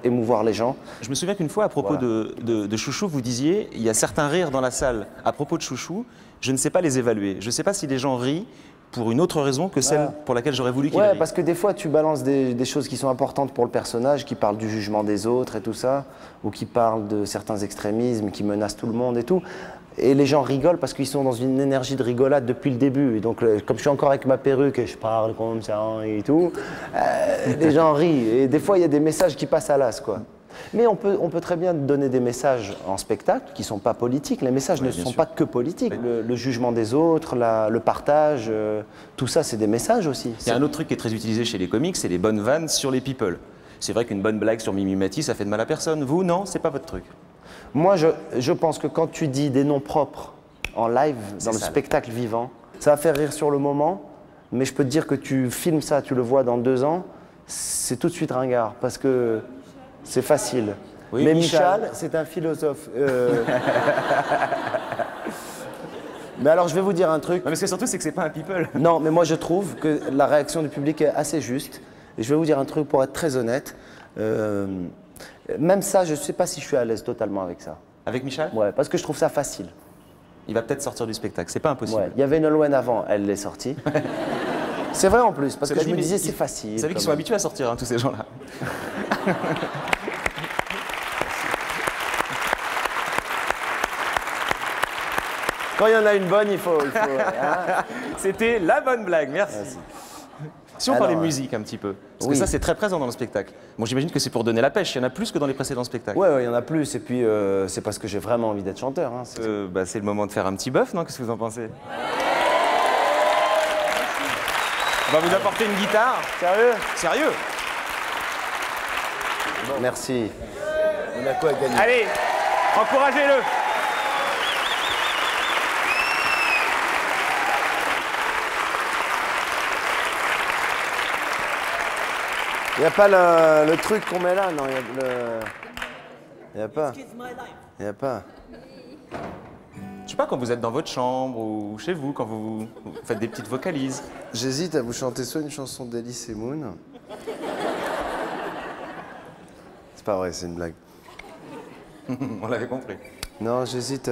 émouvoir les gens. Je me souviens qu'une fois, à propos de Chouchou, vous disiez, il y a certains rires dans la salle à propos de Chouchou, je ne sais pas les évaluer. Je ne sais pas si les gens rient pour une autre raison que celle pour laquelle j'aurais voulu qu'ils rient. Parce que des fois, tu balances des choses qui sont importantes pour le personnage, qui parlent du jugement des autres et tout ça, ou qui parlent de certains extrémismes qui menacent tout le monde et tout. Et les gens rigolent parce qu'ils sont dans une énergie de rigolade depuis le début. Et donc, comme je suis encore avec ma perruque et je parle comme ça et tout, les gens rient. Et des fois, il y a des messages qui passent à l'as, quoi. Mais on peut très bien donner des messages en spectacle qui ne sont pas politiques. Les messages ne sont pas que politiques. Le jugement des autres, le partage, tout ça, c'est des messages aussi. Il y a un autre truc qui est très utilisé chez les comiques, c'est les bonnes vannes sur les people. C'est vrai qu'une bonne blague sur Mimi Mati, ça fait de mal à personne. Vous, non, c'est pas votre truc. Moi, je pense que quand tu dis des noms propres en live, dans le spectacle vivant, ça va faire rire sur le moment, mais je peux te dire que tu filmes ça, tu le vois dans 2 ans, c'est tout de suite ringard, parce que c'est facile. Oui, mais Michal, c'est un philosophe. Mais alors, je vais vous dire un truc. Non, mais ce que surtout, c'est que c'est pas un people. Non, mais moi, je trouve que la réaction du public est assez juste. Et je vais vous dire un truc pour être très honnête. Même ça, je ne sais pas si je suis à l'aise totalement avec ça. Avec Michal? Ouais, parce que je trouve ça facile. Il va peut-être sortir du spectacle, c'est pas impossible. Ouais, il y avait Nolwenn avant, elle l'est sortie. C'est vrai en plus, parce que je me disais c'est facile. Vous savez qu'ils sont habitués à sortir, hein, tous ces gens-là. Quand il y en a une bonne, il faut hein. C'était la bonne blague, merci. Si on parlait musique un petit peu, parce que ça c'est très présent dans le spectacle. Bon, j'imagine que c'est pour donner la pêche, il y en a plus que dans les précédents spectacles. Ouais, il y en a plus, et puis c'est parce que j'ai vraiment envie d'être chanteur. Hein. C'est le moment de faire un petit bœuf, non? Qu'est-ce que vous en pensez? On va vous apporter une guitare. Sérieux? Sérieux? Bon. Merci. On a quoi à gagner? Allez, encouragez-le. Il n'y a pas le truc qu'on met là, non, il n'y a pas. Il n'y a pas. Je sais pas, quand vous êtes dans votre chambre ou chez vous, quand vous faites des petites vocalises. J'hésite à vous chanter soit une chanson d'Elise et Moon. C'est pas vrai, c'est une blague. On l'avait compris. Non, j'hésite.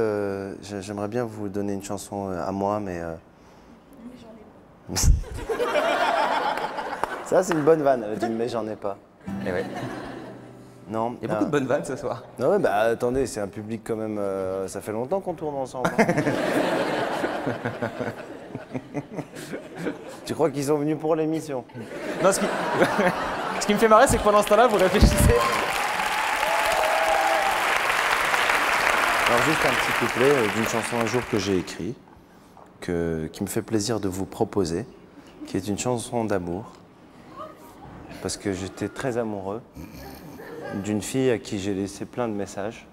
J'aimerais bien vous donner une chanson à moi, mais. Ça, c'est une bonne vanne. Elle dit, mais j'en ai pas. Eh ouais. Non. Il y a beaucoup de bonnes vannes ce soir. Non, ouais, bah attendez, c'est un public quand même. Ça fait longtemps qu'on tourne ensemble. Tu crois qu'ils sont venus pour l'émission? Non, ce qui me fait marrer, c'est que pendant ce temps-là, vous réfléchissez. Alors, juste un petit couplet d'une chanson un jour que j'ai écrite, qui me fait plaisir de vous proposer, qui est une chanson d'amour. Parce que j'étais très amoureux d'une fille à qui j'ai laissé plein de messages.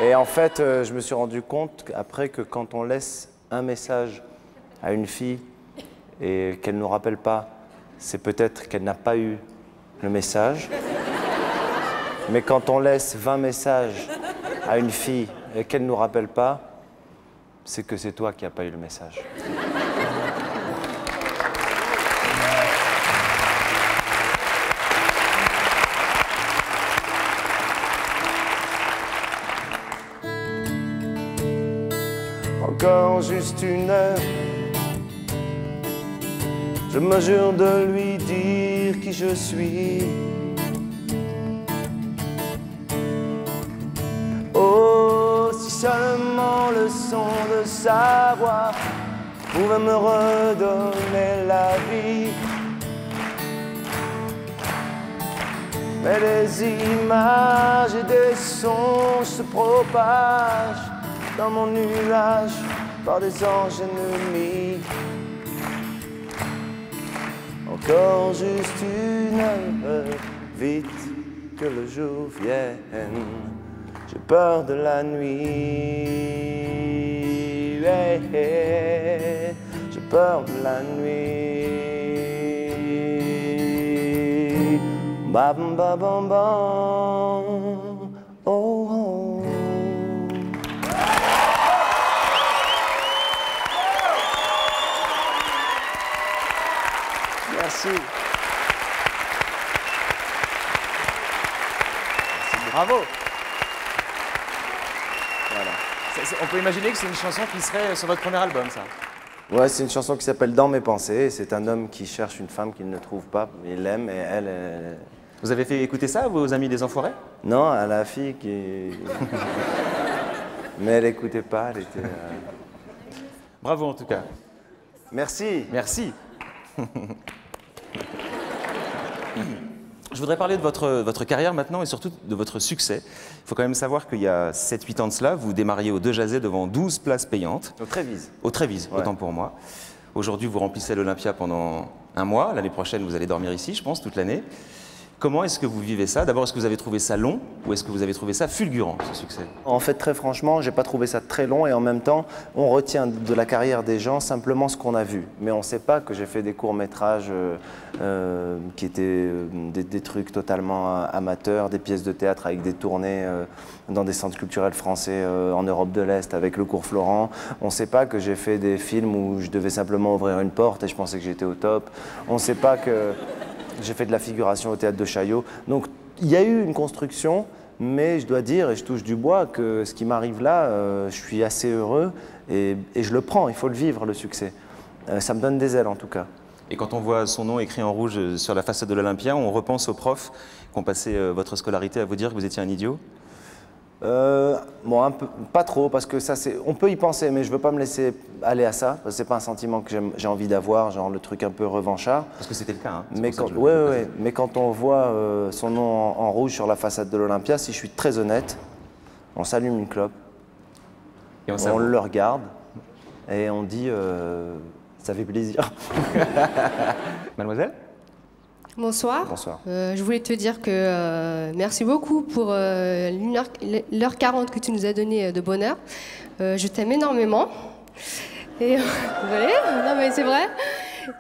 Et en fait, je me suis rendu compte après que quand on laisse un message à une fille et qu'elle ne nous rappelle pas, c'est peut-être qu'elle n'a pas eu le message. Mais quand on laisse 20 messages à une fille et qu'elle ne nous rappelle pas, c'est que c'est toi qui n'as pas eu le message. encore juste une heure. Je me jure de lui dire qui je suis. Oh, si seulement le son de sa voix pouvait me redonner la vie. Mais des images et des sons se propagent dans mon nuage par des anges ennemis. Encore juste une heure, vite que le jour vienne. J'ai peur de la nuit. Hey, hey. J'ai peur de la nuit. Bam bam bam bam. Oh, oh. Merci. Bravo. Voilà. On peut imaginer que c'est une chanson qui serait sur votre premier album, ça. Ouais, c'est une chanson qui s'appelle Dans mes pensées. C'est un homme qui cherche une femme qu'il ne trouve pas. Il l'aime et elle... Vous avez fait écouter ça à vos amis des Enfoirés? Non, à la fille qui... Mais elle n'écoutait pas, elle était... Bravo en tout cas. Merci. Merci. Je voudrais parler de votre carrière maintenant et surtout de votre succès. Il faut quand même savoir qu'il y a 7-8 ans de cela, vous démarriez au 2 Jazet devant 12 places payantes. Au Trévise. Au Trévise, ouais. Autant pour moi. Aujourd'hui, vous remplissez l'Olympia pendant un mois. L'année prochaine, vous allez dormir ici, je pense, toute l'année. Comment est-ce que vous vivez ça? D'abord, est-ce que vous avez trouvé ça long ou est-ce que vous avez trouvé ça fulgurant, ce succès? En fait, très franchement, j'ai pas trouvé ça très long et en même temps, on retient de la carrière des gens simplement ce qu'on a vu. Mais on ne sait pas que j'ai fait des courts-métrages qui étaient des trucs totalement amateurs, des pièces de théâtre avec des tournées dans des centres culturels français en Europe de l'Est avec le cours Florent. On ne sait pas que j'ai fait des films où je devais simplement ouvrir une porte et je pensais que j'étais au top. On ne sait pas que... J'ai fait de la figuration au théâtre de Chaillot. Donc, il y a eu une construction, mais je dois dire, et je touche du bois, que ce qui m'arrive là, je suis assez heureux et je le prends, il faut le vivre, le succès. Ça me donne des ailes, en tout cas. Et quand on voit son nom écrit en rouge sur la façade de l'Olympia, on repense aux profs qui ont passé votre scolarité à vous dire que vous étiez un idiot? Bon, un peu, pas trop, parce que ça, on peut y penser, mais je veux pas me laisser aller à ça, parce que c'est pas un sentiment que j'ai envie d'avoir, genre le truc un peu revanchard. Parce que c'était le cas, hein. Mais mais quand on voit son nom en rouge sur la façade de l'Olympia, si je suis très honnête, on s'allume une clope, et on le regarde, et on dit, ça fait plaisir. Mademoiselle? Bonsoir. Bonsoir. Je voulais te dire que merci beaucoup pour l'heure 40 que tu nous as donné de bonheur. Je t'aime énormément. Et désolée, non mais c'est vrai.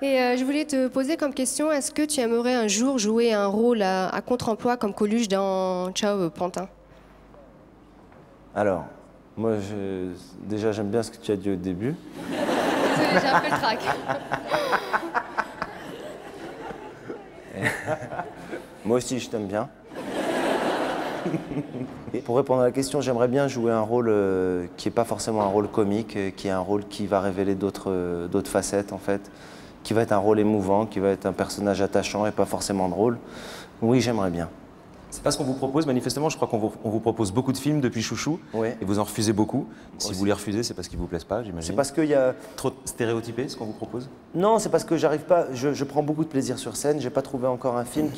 Et je voulais te poser comme question, est-ce que tu aimerais un jour jouer un rôle à contre-emploi comme Coluche dans Ciao Pantin? Alors, moi déjà j'aime bien ce que tu as dit au début. J'ai un peu le trac. Moi aussi, je t'aime bien. Et pour répondre à la question, j'aimerais bien jouer un rôle qui n'est pas forcément un rôle comique, qui est un rôle qui va révéler d'autres facettes, en fait, qui va être un rôle émouvant, qui va être un personnage attachant et pas forcément drôle. Oui, j'aimerais bien. C'est pas ce qu'on vous propose, manifestement. Je crois qu'on vous propose beaucoup de films depuis Chouchou, oui. Et vous en refusez beaucoup. Si vous les refusez, c'est parce qu'ils vous plaisent pas, j'imagine. C'est parce qu'il y a... Trop stéréotypé, ce qu'on vous propose? Non, c'est parce que j'arrive pas... Je prends beaucoup de plaisir sur scène. J'ai pas trouvé encore un film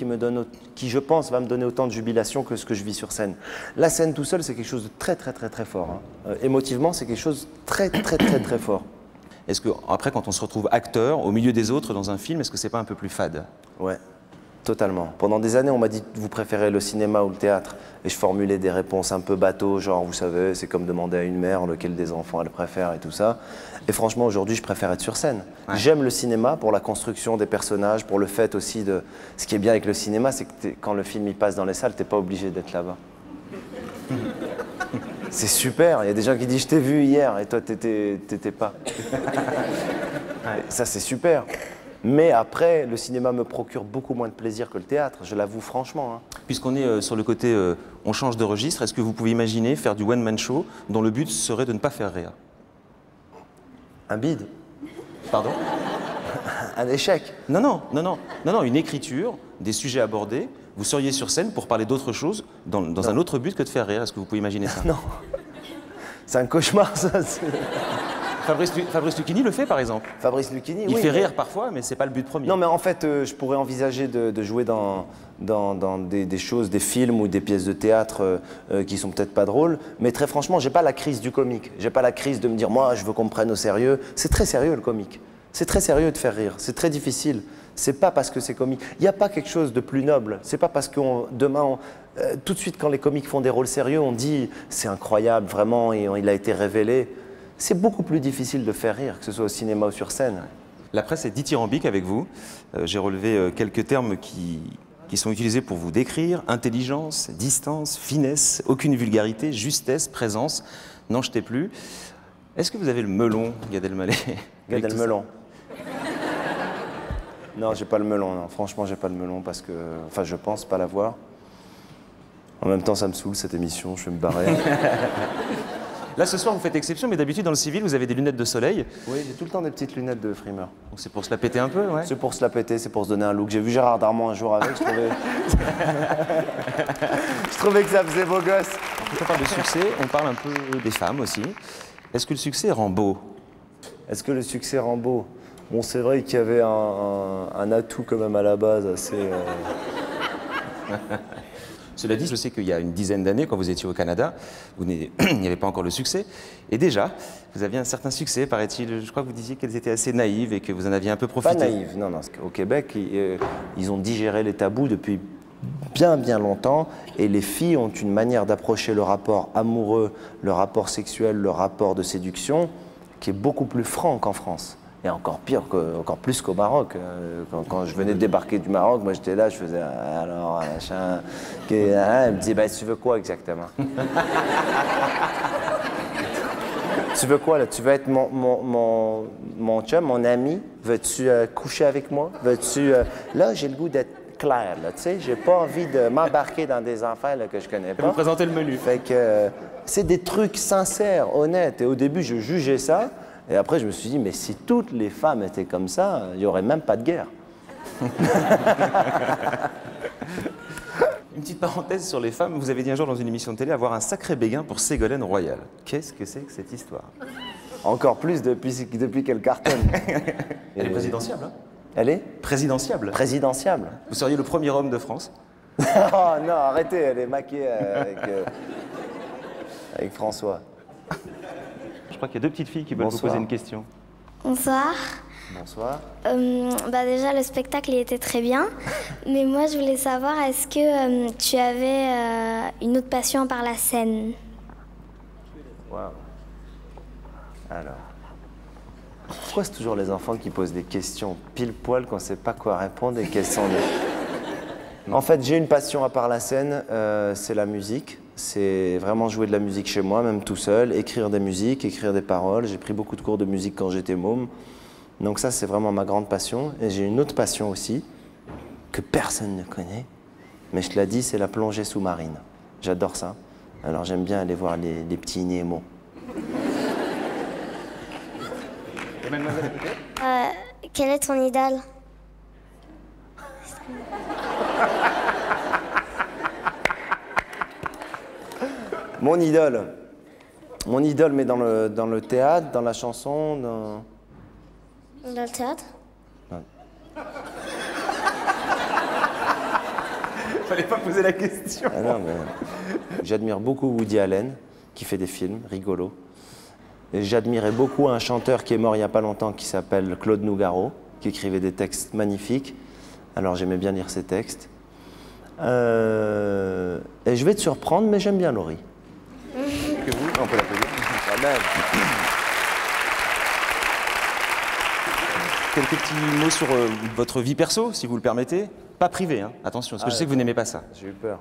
qui, je pense, va me donner autant de jubilation que ce que je vis sur scène. La scène tout seul, c'est quelque chose de très, très, très, très fort. Hein. Émotivement, c'est quelque chose de très, très, très, très fort. Est-ce que, après, quand on se retrouve acteur, au milieu des autres, dans un film, est-ce que c'est pas un peu plus fade? Ouais. Totalement. Pendant des années, on m'a dit « vous préférez le cinéma ou le théâtre ?» Et je formulais des réponses un peu bateau, genre vous savez, c'est comme demander à une mère lequel des enfants elle préfère et tout ça. Et franchement, aujourd'hui, je préfère être sur scène. Ouais. J'aime le cinéma pour la construction des personnages, pour le fait aussi de... Ce qui est bien avec le cinéma, c'est que quand le film il passe dans les salles, t'es pas obligé d'être là-bas. C'est super, il y a des gens qui disent « je t'ai vu hier » et toi, t'étais pas. Ouais. Ça, c'est super. Mais après, le cinéma me procure beaucoup moins de plaisir que le théâtre, je l'avoue franchement. Hein. Puisqu'on est sur le côté on change de registre, est-ce que vous pouvez imaginer faire du one-man show dont le but serait de ne pas faire rire? Un bide. Pardon? Un échec. Non, une écriture, des sujets abordés. Vous seriez sur scène pour parler d'autre chose dans un autre but que de faire rire. Est-ce que vous pouvez imaginer ça? Non. C'est un cauchemar, ça. Fabrice Lucchini le fait, par exemple. Fabrice Lucchini, Il fait rire parfois, mais c'est pas le but premier. Non, mais en fait, je pourrais envisager de jouer dans des choses, des films ou des pièces de théâtre qui sont peut-être pas drôles. Mais très franchement, j'ai pas la crise du comique. J'ai pas la crise de me dire, moi, je veux qu'on me prenne au sérieux. C'est très sérieux, le comique. C'est très sérieux de faire rire. C'est très difficile. C'est pas parce que c'est comique. Il n'y a pas quelque chose de plus noble. C'est pas parce que demain, tout de suite, quand les comiques font des rôles sérieux, on dit, c'est incroyable, vraiment, et il a été révélé. C'est beaucoup plus difficile de faire rire, que ce soit au cinéma ou sur scène. La presse est dithyrambique avec vous. J'ai relevé quelques termes qui sont utilisés pour vous décrire. Intelligence, distance, finesse, aucune vulgarité, justesse, présence. N'en jetez plus. Est-ce que vous avez le melon, Gad Elmaleh? Gad Elmaleh. Non, j'ai pas le melon, non. Franchement, j'ai pas le melon parce que... Enfin, je pense pas l'avoir. En même temps, ça me saoule, cette émission, je vais me barrer. Là, ce soir, vous faites exception, mais d'habitude, dans le civil, vous avez des lunettes de soleil. Oui, j'ai tout le temps des petites lunettes de frimeur. Donc c'est pour se la péter un peu, ouais? C'est pour se la péter, c'est pour se donner un look. J'ai vu Gérard Darmon un jour avec, je trouvais... je trouvais que ça faisait beau gosse. Quand on parle de succès, on parle un peu des femmes aussi. Est-ce que le succès rend beau? Est-ce que le succès rend beau? Bon, c'est vrai qu'il y avait un atout quand même à la base assez... Cela dit, je sais qu'il y a une dizaine d'années, quand vous étiez au Canada, il n'y avait pas encore le succès. Et déjà, vous aviez un certain succès, paraît-il. Je crois que vous disiez qu'elles étaient assez naïves et que vous en aviez un peu profité. Pas naïves, non. Au Québec, ils ont digéré les tabous depuis bien longtemps. Et les filles ont une manière d'approcher le rapport amoureux, le rapport sexuel, le rapport de séduction, qui est beaucoup plus franc qu'en France. Et encore pire, encore plus qu'au Maroc. Quand je venais de débarquer du Maroc, moi j'étais là, je faisais alors, machin. Elle me disait, bah, tu veux quoi exactement? Tu veux quoi là? Tu veux être mon chum, mon ami? Veux-tu coucher avec moi? Veux-tu. Là, j'ai le goût d'être clair, là, tu sais. J'ai pas envie de m'embarquer dans des affaires là, que je connais pas. Vous présentez le menu. Fait que c'est des trucs sincères, honnêtes. Et au début, je jugeais ça. Et après, je me suis dit, mais si toutes les femmes étaient comme ça, il n'y aurait même pas de guerre. Une petite parenthèse sur les femmes. Vous avez dit un jour dans une émission de télé avoir un sacré béguin pour Ségolène Royal. Qu'est-ce que c'est que cette histoire? Encore plus depuis qu'elle cartonne. Elle est présidentiable, hein? Elle est présidentiable. Présidentiable. Vous seriez le premier homme de France? Oh non, arrêtez, elle est maquée avec François. Je crois qu'il y a deux petites filles qui veulent vous poser une question. Bonsoir. Bonsoir. Déjà, le spectacle il était très bien. Mais moi, je voulais savoir, est-ce que tu avais une autre passion par la scène? Waouh. Alors. Pourquoi c'est toujours les enfants qui posent des questions pile poil qu'on ne sait pas quoi répondre et quelles sont les... En fait, j'ai une passion à part la scène, c'est la musique. C'est vraiment jouer de la musique chez moi, même tout seul, écrire des musiques, écrire des paroles. J'ai pris beaucoup de cours de musique quand j'étais môme. Donc ça, c'est vraiment ma grande passion. Et j'ai une autre passion aussi, que personne ne connaît. Mais je te l'ai dit, c'est la plongée sous-marine. J'adore ça. Alors j'aime bien aller voir les petits Nemo. Quel est ton idole? Mon idole, mais dans le théâtre, dans la chanson, dans le théâtre? Fallait pas poser la question. Ah non, mais j'admire beaucoup Woody Allen, qui fait des films rigolos. Et j'admirais beaucoup un chanteur qui est mort il n'y a pas longtemps, qui s'appelle Claude Nougaro, qui écrivait des textes magnifiques. Alors j'aimais bien lire ses textes. Et je vais te surprendre, mais j'aime bien Laurie. Que vous, on peut l'applaudir. Quelques petits mots sur votre vie perso, si vous le permettez. Pas privé, hein. Attention, parce que je sais que vous n'aimez pas ça. J'ai eu peur.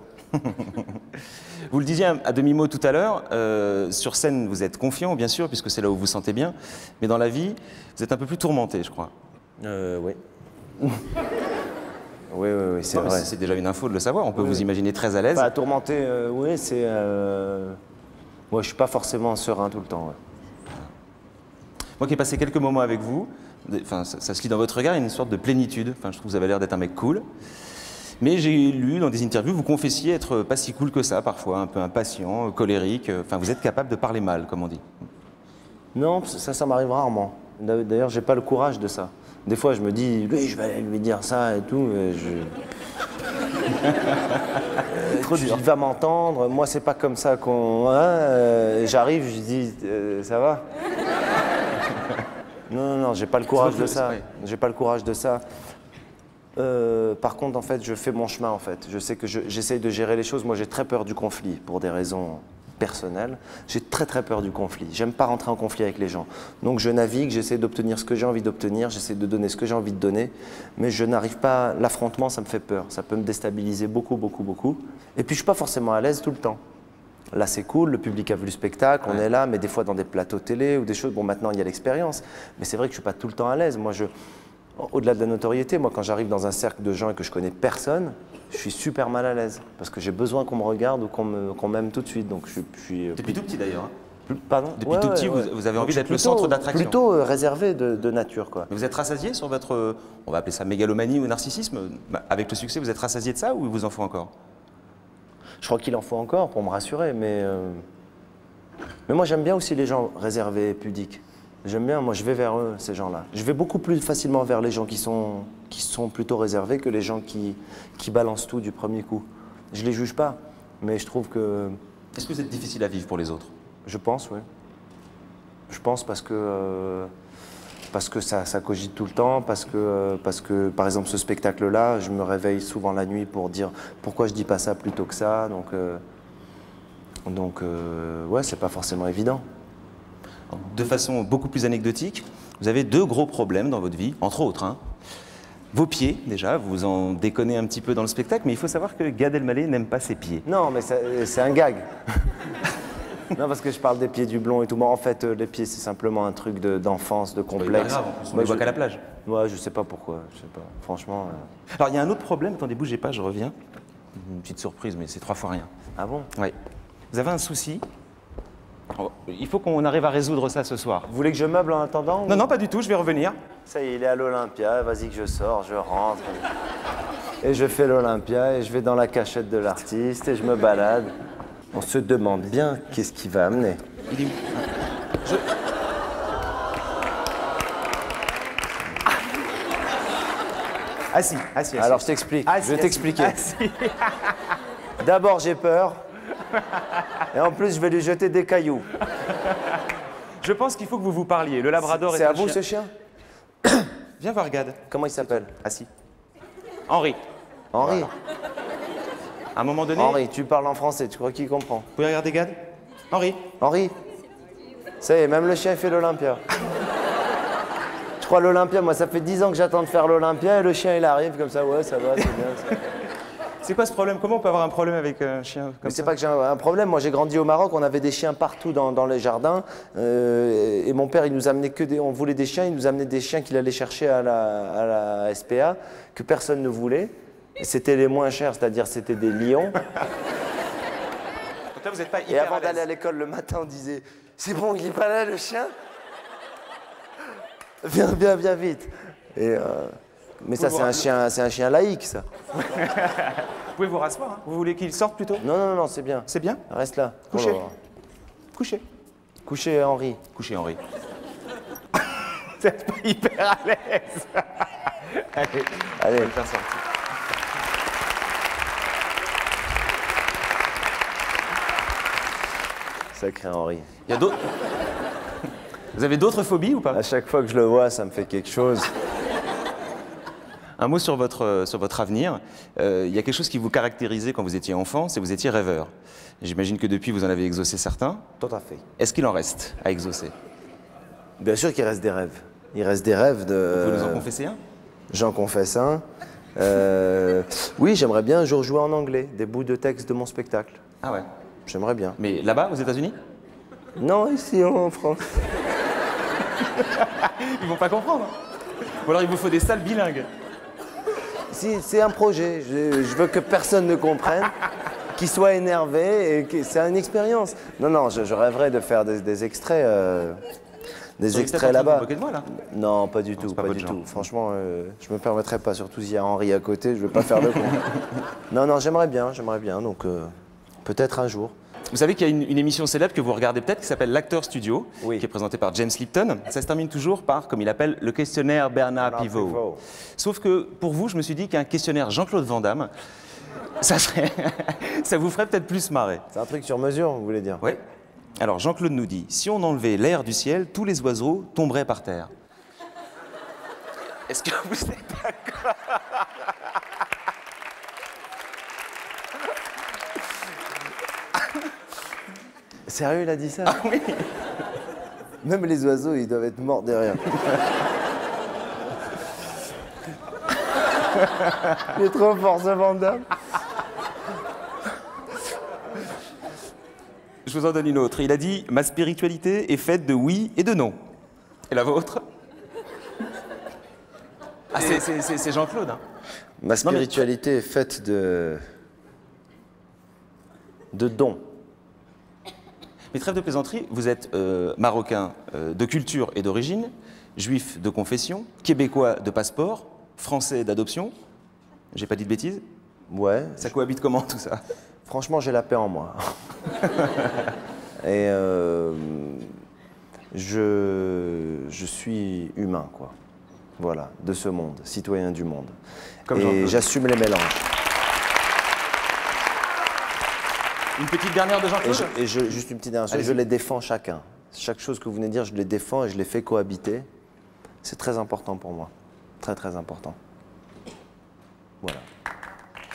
Vous le disiez à demi-mot tout à l'heure, sur scène, vous êtes confiant, bien sûr, puisque c'est là où vous vous sentez bien. Mais dans la vie, vous êtes un peu plus tourmenté, je crois. Oui. Oui, c'est vrai. C'est déjà une info de le savoir. On peut vous imaginer très à l'aise. Enfin, tourmenté, oui, c'est... Moi, je suis pas forcément serein tout le temps. Ouais. Moi qui ai passé quelques moments avec vous, enfin, ça se lit dans votre regard, il y a une sorte de plénitude. Enfin, je trouve que vous avez l'air d'être un mec cool. Mais j'ai lu dans des interviews, vous confessiez être pas si cool que ça parfois, un peu impatient, colérique. Enfin, vous êtes capable de parler mal, comme on dit. Non, ça m'arrive rarement. D'ailleurs, j'ai pas le courage de ça. Des fois, je me dis, lui, je vais aller lui dire ça et tout. Il va m'entendre. Moi, c'est pas comme ça qu'on. J'arrive, je dis, ça va. Non, j'ai pas le courage de ça. J'ai pas le courage de ça. Par contre, en fait, je fais mon chemin, en fait. Je sais que j'essaye de gérer les choses. Moi, j'ai très peur du conflit, pour des raisons personnelles. J'ai très peur du conflit. J'aime pas rentrer en conflit avec les gens. Donc, je navigue, j'essaie d'obtenir ce que j'ai envie d'obtenir, j'essaie de donner ce que j'ai envie de donner, mais je n'arrive pas... L'affrontement, ça me fait peur. Ça peut me déstabiliser beaucoup. Et puis, je suis pas forcément à l'aise tout le temps. Là, c'est cool, le public a vu le spectacle, on est là, mais des fois dans des plateaux télé ou des choses... Bon, maintenant, il y a l'expérience, mais c'est vrai que je suis pas tout le temps à l'aise. Moi, au-delà de la notoriété, moi, quand j'arrive dans un cercle de gens et que je connais personne, je suis super mal à l'aise. Parce que j'ai besoin qu'on me regarde ou qu'on m'aime tout de suite. Donc, je suis Depuis tout petit, d'ailleurs. Pardon? Depuis tout petit, vous avez envie d'être le centre d'attraction. Plutôt réservé de nature, quoi. Mais vous êtes rassasié sur votre, on va appeler ça mégalomanie ou narcissisme? Avec le succès, vous êtes rassasié de ça ou il vous en faut encore? Je crois qu'il en faut encore pour me rassurer, mais moi, j'aime bien aussi les gens réservés, pudiques. J'aime bien, moi je vais vers eux, ces gens-là. Je vais beaucoup plus facilement vers les gens qui sont plutôt réservés que les gens qui balancent tout du premier coup. Je les juge pas, mais je trouve que... Est-ce que vous êtes difficile à vivre pour les autres? Je pense, oui. Je pense parce que ça cogite tout le temps, parce que par exemple ce spectacle-là, je me réveille souvent la nuit pour dire pourquoi je dis pas ça plutôt que ça, donc ouais, c'est pas forcément évident. De façon beaucoup plus anecdotique, vous avez 2 gros problèmes dans votre vie, entre autres. Hein. Vos pieds, déjà, vous en déconnez un petit peu dans le spectacle, mais il faut savoir que Gad Elmaleh n'aime pas ses pieds. Non, mais c'est un gag. Non, parce que je parle des pieds du blond et tout. Moi, en fait, les pieds, c'est simplement un truc d'enfance, de complexe. Pas grave, on ne voit qu'à la plage. Ouais, je sais pas pourquoi, je sais pas. Franchement... Alors, il y a un autre problème, attendez, bougez pas, je reviens. Une petite surprise, mais c'est 3 fois rien. Ah bon? Oui. Vous avez un souci. Il faut qu'on arrive à résoudre ça ce soir. Vous voulez que je meuble en attendant? Non, pas du tout, je vais revenir. Ça y est, il est à l'Olympia, vas-y que je sors, je rentre. Et je fais l'Olympia, et je vais dans la cachette de l'artiste, et je me balade. On se demande bien qu'est-ce qu'il va amener. Il est où? Assis. Alors je t'explique, je vais t'expliquer. D'abord j'ai peur, et en plus je vais lui jeter des cailloux. Je pense qu'il faut que vous vous parliez. Le labrador c'est à vous ce chien? Viens voir Gad. Comment il s'appelle? Assis. Henri. Henri? À un moment donné... Henri, tu parles en français, tu crois qu'il comprend? Vous pouvez regarder Gad? Henri. Ça y est, même le chien fait l'Olympia. Je crois l'Olympia, moi ça fait 10 ans que j'attends de faire l'Olympia et le chien il arrive comme ça, ouais ça va, c'est bien. C'est quoi ce problème? Comment on peut avoir un problème avec un chien comme ça? Mais c'est pas que j'ai un problème, moi j'ai grandi au Maroc, on avait des chiens partout dans les jardins et mon père il nous amenait on voulait des chiens, il nous amenait des chiens qu'il allait chercher à la SPA que personne ne voulait. C'était les moins chers, c'est-à-dire c'était des lions. Donc là, vous n'êtes pas hyper et avant d'aller à l'école le matin, on disait « C'est bon, il est pas là le chien? Viens vite !» Mais ça, c'est un chien laïque, ça. Vous pouvez vous rasseoir, hein? Vous voulez qu'il sorte plutôt? Non, c'est bien. C'est bien? Reste là. Couchez. Couchez, Henri. Couchez, Henri. Vous n'êtes pas hyper à l'aise. Allez, on va le faire sortir. Sacré Henri. Il y a d'autres... Vous avez d'autres phobies ou pas? À chaque fois que je le vois, ça me fait quelque chose. Un mot sur votre avenir. Il y a quelque chose qui vous caractérisait quand vous étiez enfant, c'est que vous étiez rêveur. J'imagine que depuis, vous en avez exaucé certains. Tout à fait. Est-ce qu'il en reste à exaucer? Bien sûr qu'il reste des rêves. Il reste des rêves de... Vous pouvez nous en confesser un? J'en confesse un. Oui, j'aimerais bien un jour jouer en anglais, des bouts de texte de mon spectacle. Ah ouais? J'aimerais bien. Mais là-bas, aux États-Unis? Non, ici en France. Ils vont pas comprendre. Ou alors il vous faut des salles bilingues. Si, c'est un projet. Je veux que personne ne comprenne, qu'il soit énervé et que c'est une expérience. Non, je rêverais de faire des extraits. des extraits là-bas. Non, pas du tout, pas du tout. Franchement, je me permettrais pas, surtout s'il y a Henri à côté, je veux pas faire le con. Non, j'aimerais bien, donc peut-être un jour. Vous savez qu'il y a une émission célèbre que vous regardez peut-être qui s'appelle l'Acteur Studio, qui est présentée par James Lipton. Ça se termine toujours par, comme il appelle, le questionnaire Bernard Pivot. Sauf que pour vous, je me suis dit qu'un questionnaire Jean-Claude Van Damme, ça vous ferait peut-être plus marrer. C'est un truc sur mesure, vous voulez dire? Oui. Alors Jean-Claude nous dit, si on enlevait l'air du ciel, tous les oiseaux tomberaient par terre. Est-ce que vous êtes d'accord? Sérieux, il a dit ça? Ah oui. Même les oiseaux, ils doivent être morts derrière. Il est trop fort, ce Van Damme. Je vous en donne une autre. Il a dit « Ma spiritualité est faite de oui et de non ». Et la vôtre? Ah, c'est Jean-Claude. Hein. Ma spiritualité est faite de dons. Mais trêve de plaisanterie, vous êtes marocain de culture et d'origine, juif de confession, québécois de passeport, français d'adoption. J'ai pas dit de bêtises? Ouais. Ça cohabite comment tout ça? Franchement, j'ai la paix en moi. Et je suis humain, quoi. Voilà, de ce monde, citoyen du monde. Et j'assume les mélanges. Une petite dernière de Jean-Claude? Juste une petite dernière chose, je les défends chacun. Chaque chose que vous venez de dire, je les défends et je les fais cohabiter. C'est très important pour moi. Très, très important. Voilà.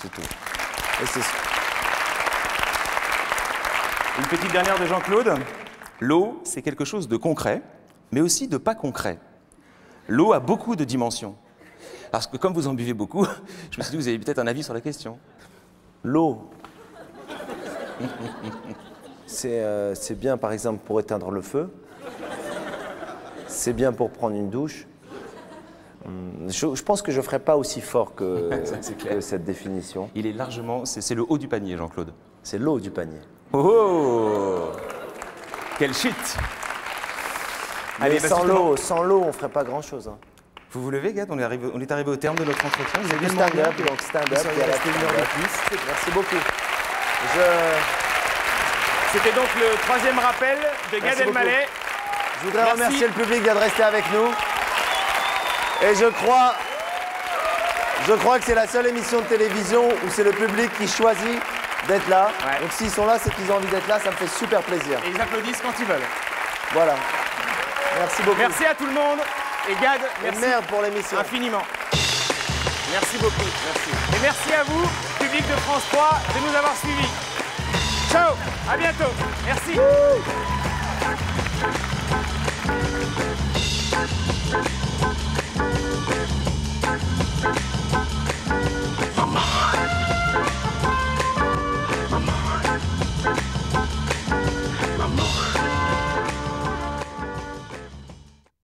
C'est tout. Et c'est... Une petite dernière de Jean-Claude. L'eau, c'est quelque chose de concret, mais aussi de pas concret. L'eau a beaucoup de dimensions. Parce que comme vous en buvez beaucoup, je me suis dit que vous avez peut-être un avis sur la question. L'eau. C'est bien, par exemple, pour éteindre le feu. C'est bien pour prendre une douche. Je pense que je ne ferai pas aussi fort que cette définition. Il est largement... C'est le haut du panier, Jean-Claude. C'est l'eau du panier. Oh! Quelle chute! Allez, sans l'eau, on ne ferait pas grand-chose. Hein. Vous vous levez, Gad? On est arrivé au terme de notre entretien. Vous avez stand-up, donc stand-up. Merci beaucoup. C'était donc le troisième rappel de Gad Elmaleh. Je voudrais remercier le public d'être resté avec nous. Et je crois que c'est la seule émission de télévision où c'est le public qui choisit d'être là. Ouais. Donc s'ils sont là, c'est qu'ils ont envie d'être là, ça me fait super plaisir. Et ils applaudissent quand ils veulent. Voilà. Merci beaucoup. Merci à tout le monde. Et Gad, merci. Et merde pour l'émission. Infiniment. Merci beaucoup. Merci. Et merci à vous, public de France 3, de nous avoir suivis. Ciao, à bientôt. Merci.